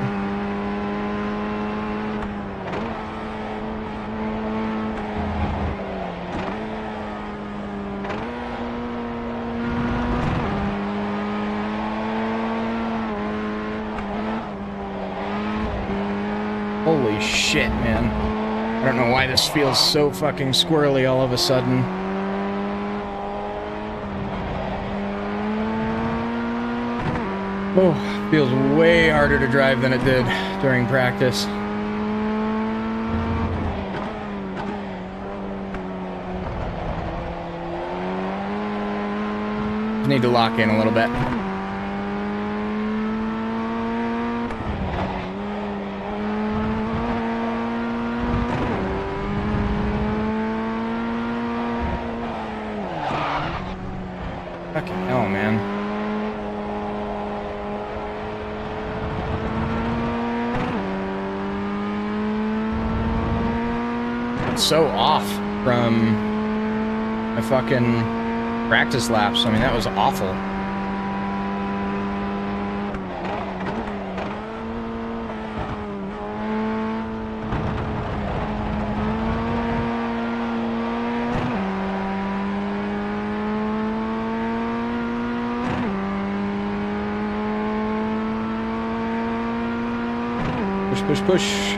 Holy shit, man. I don't know why this feels so fucking squirrely all of a sudden. Oh, feels way harder to drive than it did during practice. Just need to lock in a little bit. Fucking hell, man. So off from my fucking practice laps. I mean, that was awful. Push, push, push.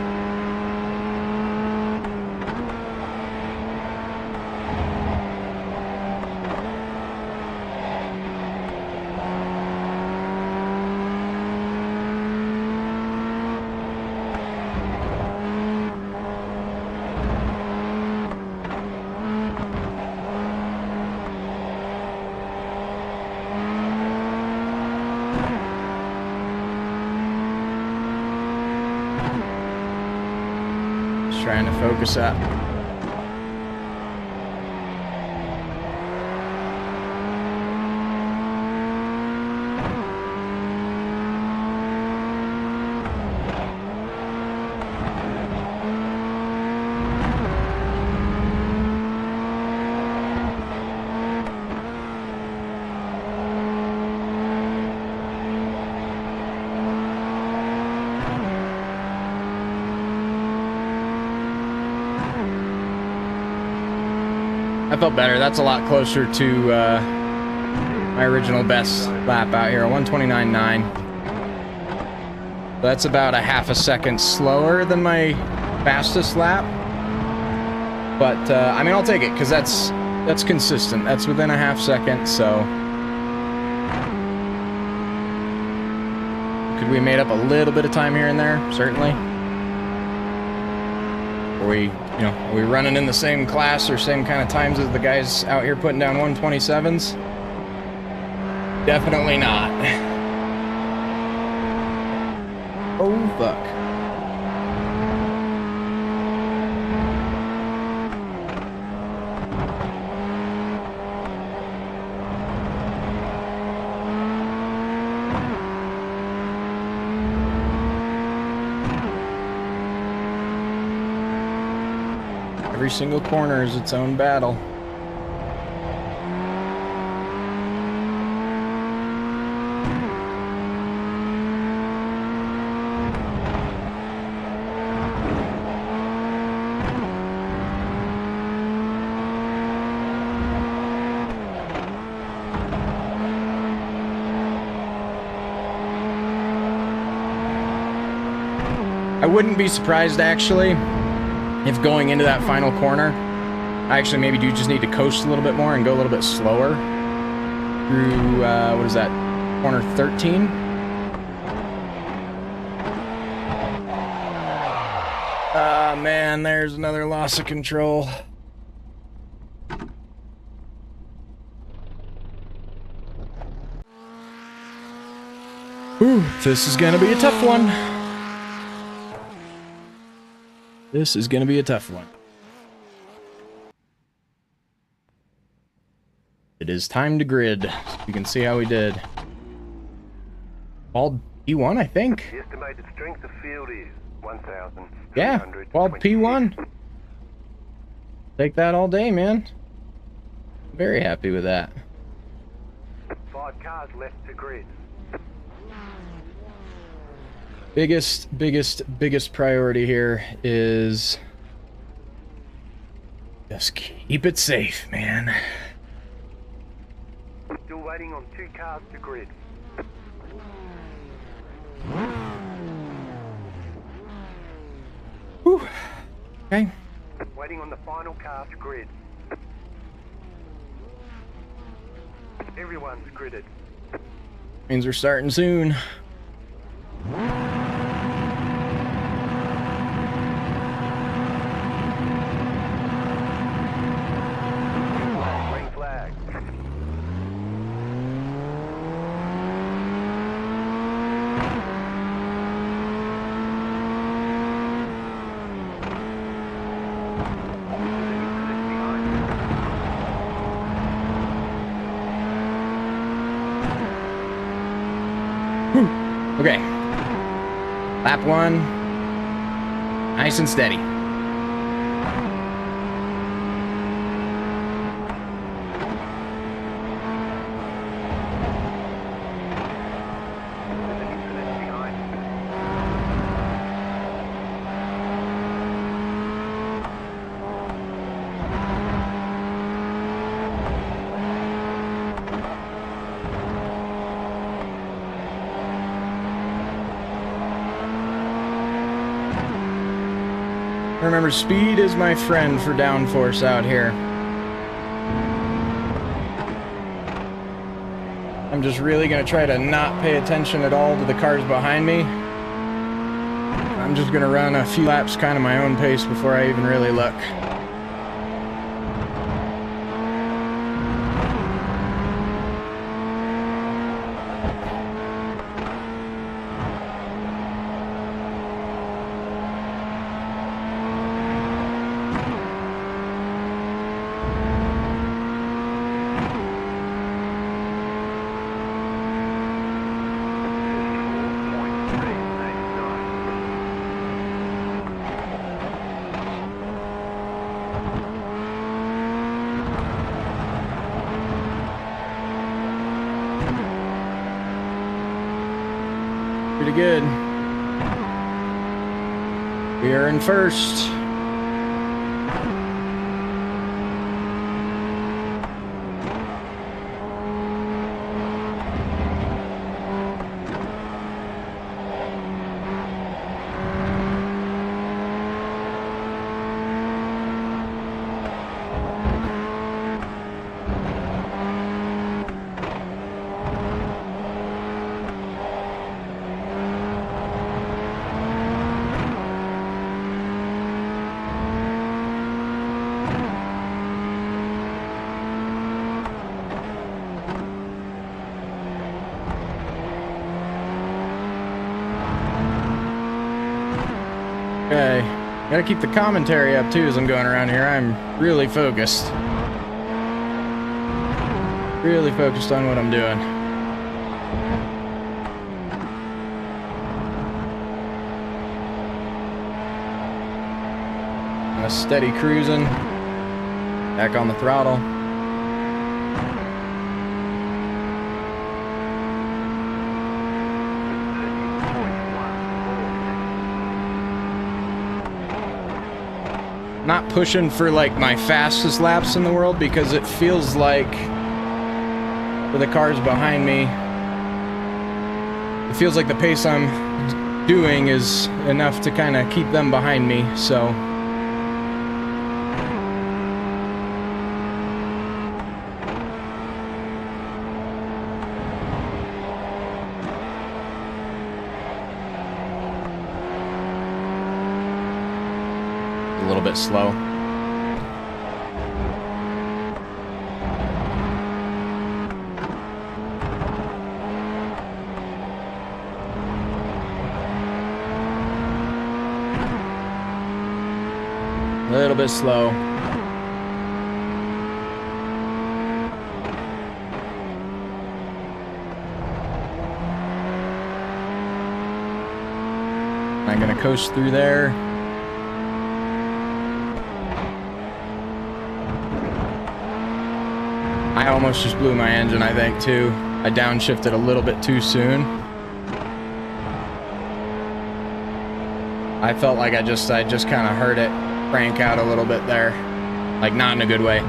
Trying to focus up. I felt better. That's a lot closer to my original best lap out here, 129.9. That's about a half a second slower than my fastest lap. But I mean, I'll take it because that's consistent. That's within a half second. So could we made up a little bit of time here and there? Certainly. Are we running in the same class or same kind of times as the guys out here putting down 127s? Definitely not. Oh, fuck. Every single corner is its own battle. I wouldn't be surprised, actually, if going into that final corner, I actually maybe do just need to coast a little bit more and go a little bit slower through, what is that, corner 13? Ah, man, there's another loss of control. Whew, this is gonna be a tough one. This is gonna be a tough one. It is time to grid. You can see how we did. Bald P1, I think. The estimated strength of field is 1,000. Yeah, bald P1. Take that all day, man. Very happy with that. 5 cars left to grid. Biggest priority here is just keep it safe, man. Still waiting on 2 cars to grid. Whew. Okay. Waiting on the final car to grid. Everyone's gridded. Means we're starting soon. Green flag. Okay. Lap 1. Nice and steady. Remember, speed is my friend for downforce out here. I'm just really gonna try to not pay attention at all to the cars behind me. I'm just gonna run a few laps kind of my own pace before I even really look. Pretty good. We are in first. Okay, gotta keep the commentary up too as I'm going around here. I'm really focused. Really focused on what I'm doing. Kind of steady cruising. Back on the throttle. Not pushing for like my fastest laps in the world because it feels like for the cars behind me, it feels like the pace I'm doing is enough to kind of keep them behind me, so. A little bit slow. A little bit slow. I'm gonna coast through there. I almost just blew my engine, I think, too. I downshifted a little bit too soon. I felt like I just kind of heard it crank out a little bit there. Like, not in a good way.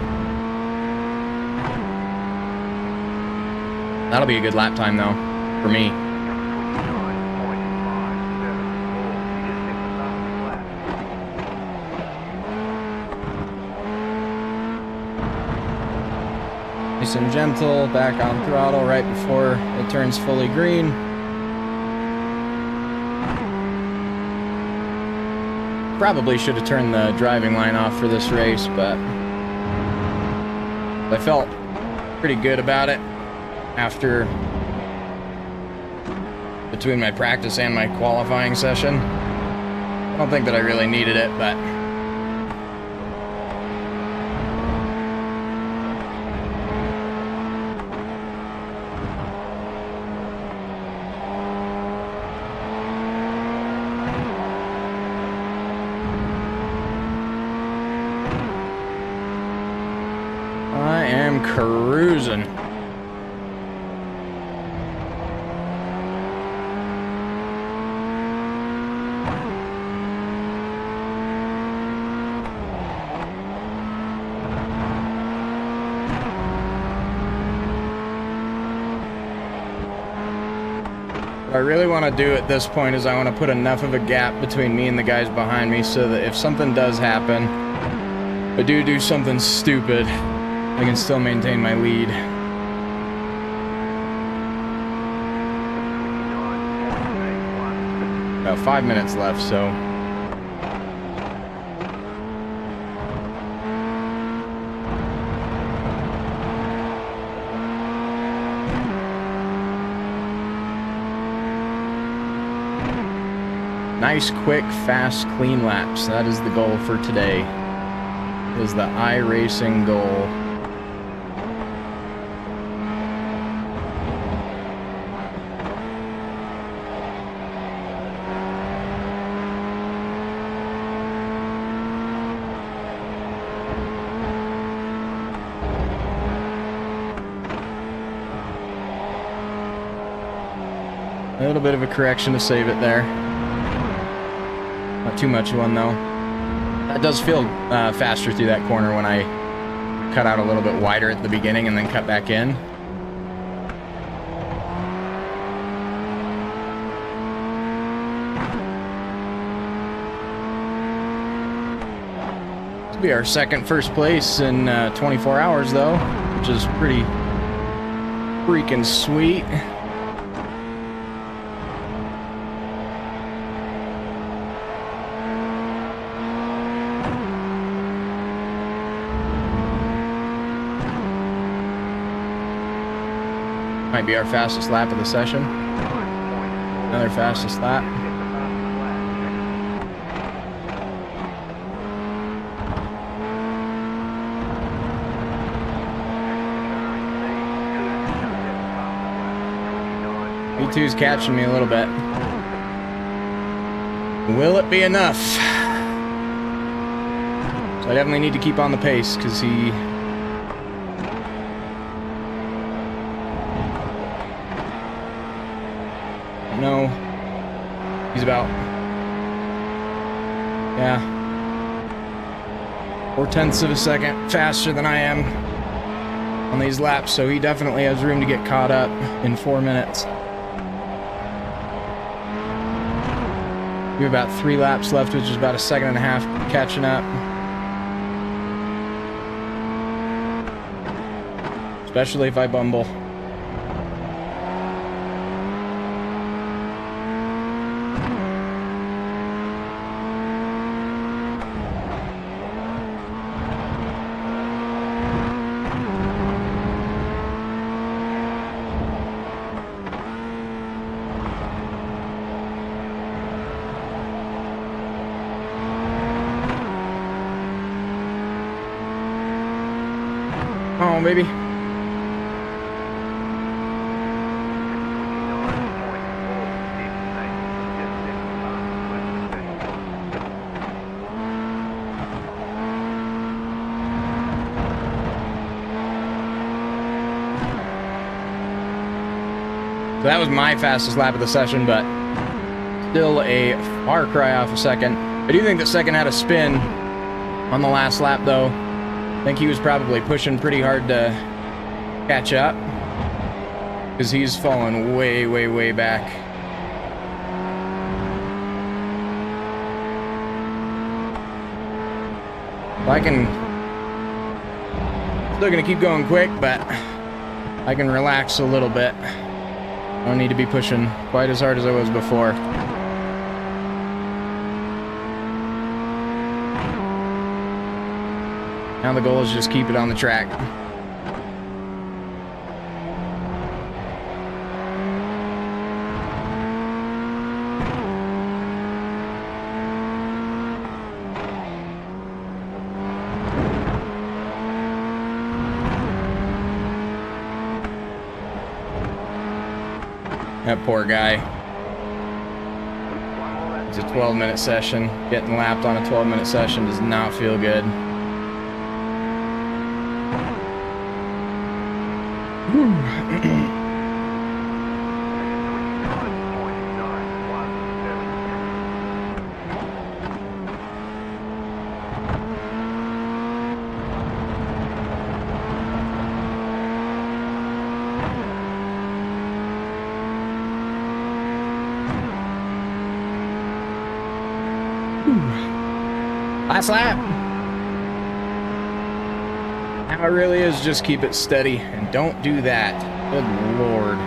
That'll be a good lap time, though, for me. Nice and gentle, back on throttle right before it turns fully green. Probably should have turned the driving line off for this race, but I felt pretty good about it after between my practice and my qualifying session. I don't think that I really needed it, but I am cruising. What I really want to do at this point is I want to put enough of a gap between me and the guys behind me so that if something does happen, I do something stupid, I can still maintain my lead. About 5 minutes left, so. Nice, quick, fast, clean laps. That is the goal for today. Is the iRacing goal. A little bit of a correction to save it there. Not too much of one though. That does feel faster through that corner when I cut out a little bit wider at the beginning and then cut back in. This will be our second first place in 24 hours though, which is pretty freaking sweet. Might be our fastest lap of the session. Another fastest lap. V2's catching me a little bit. Will it be enough? So I definitely need to keep on the pace because he... No, he's about, yeah, 0.4 of a second faster than I am on these laps, so he definitely has room to get caught up in 4 minutes. We have about 3 laps left, which is about a second and a half catching up. Especially if I bumble. Oh, baby. So that was my fastest lap of the session, but still a far cry off a second. I do think that second had a spin on the last lap, though. I think he was probably pushing pretty hard to catch up, because he's fallen way, way, way back. I can... Still gonna keep going quick, but I can relax a little bit. I don't need to be pushing quite as hard as I was before. Now the goal is just keep it on the track. That poor guy. It's a 12-minute session. Getting lapped on a 12-minute session does not feel good. Last lap. Now it really is just keep it steady and don't do that. Good Lord.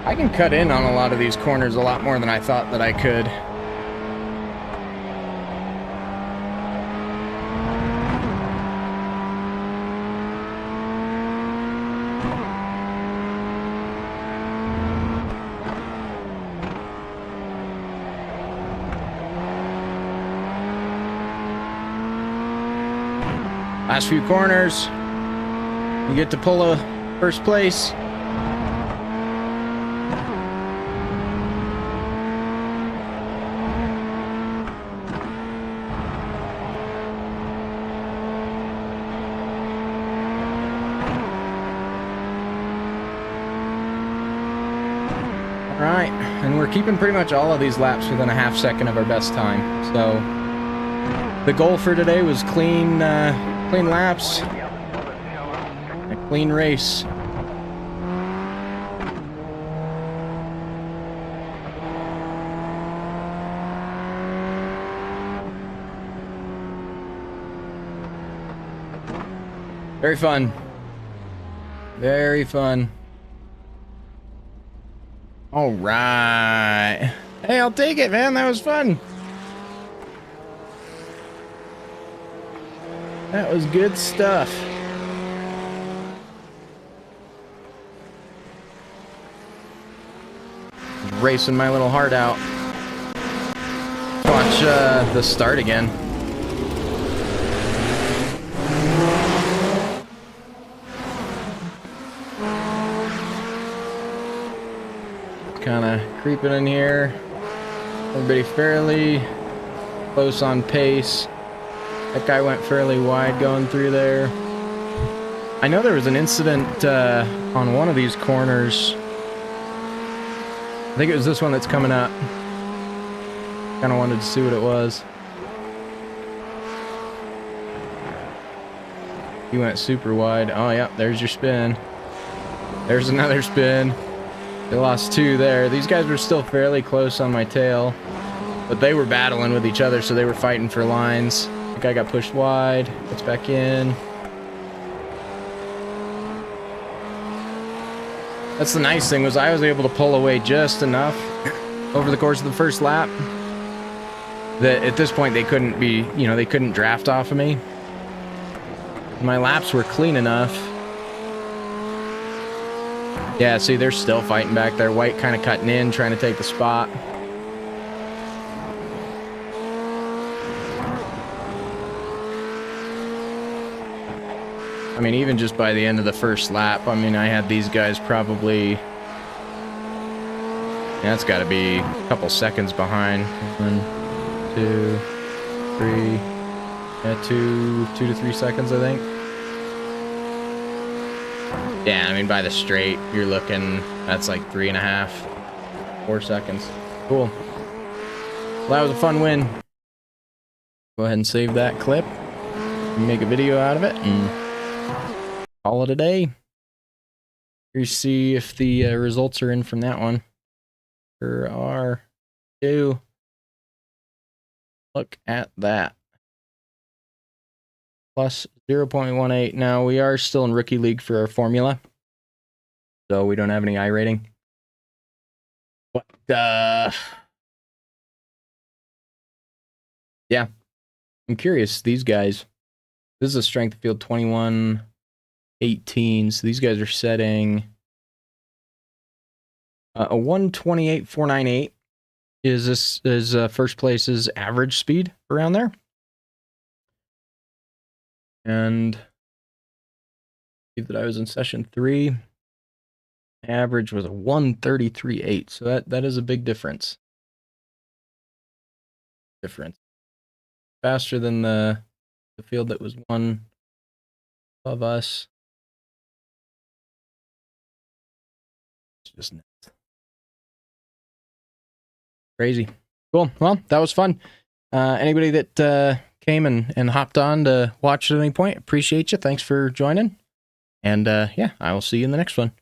I can cut in on a lot of these corners a lot more than I thought that I could. Last few corners, you get to pull a first place. All right, and we're keeping pretty much all of these laps within a half second of our best time. So the goal for today was clean laps, a clean race. Very fun. Very fun. All right. Hey, I'll take it, man. That was fun. That was good stuff. Racing my little heart out. Watch the start again. Kind of creeping in here. Everybody fairly close on pace. That guy went fairly wide going through there. I know there was an incident on one of these corners. I think it was this one that's coming up. Kind of wanted to see what it was. He went super wide. Oh, yeah, there's your spin. There's another spin. They lost 2 there. These guys were still fairly close on my tail, but they were battling with each other, so they were fighting for lines. The guy got pushed wide. Gets back in. That's the nice thing, was I was able to pull away just enough over the course of the first lap that at this point they couldn't be, you know, they couldn't draft off of me. My laps were clean enough. Yeah, see, they're still fighting back there. White kind of cutting in, trying to take the spot. I mean, even just by the end of the first lap, I mean, I had these guys probably... That's got to be a couple seconds behind. 1, 2, 3... Yeah, 2 to 3 seconds, I think. Yeah, I mean, by the straight, you're looking... That's like 3.5, 4 seconds. Cool. Well, that was a fun win. Go ahead and save that clip. Make a video out of it and call it a day. Here, see if the results are in from that one. There are 2. Look at that. Plus 0.18. Now, we are still in Rookie League for our formula, so we don't have any I rating. But, yeah. I'm curious, these guys, this is a strength of field 2118, so these guys are setting a 128.498 is first place's average speed around there. And see that I was in session 3. Average was a 133.8, so that is a big difference. Faster than the field that was 1 above us. It's just nuts. Crazy. Cool. Well, that was fun. Anybody that came and hopped on to watch at any point, appreciate you. Thanks for joining. And yeah, I will see you in the next one.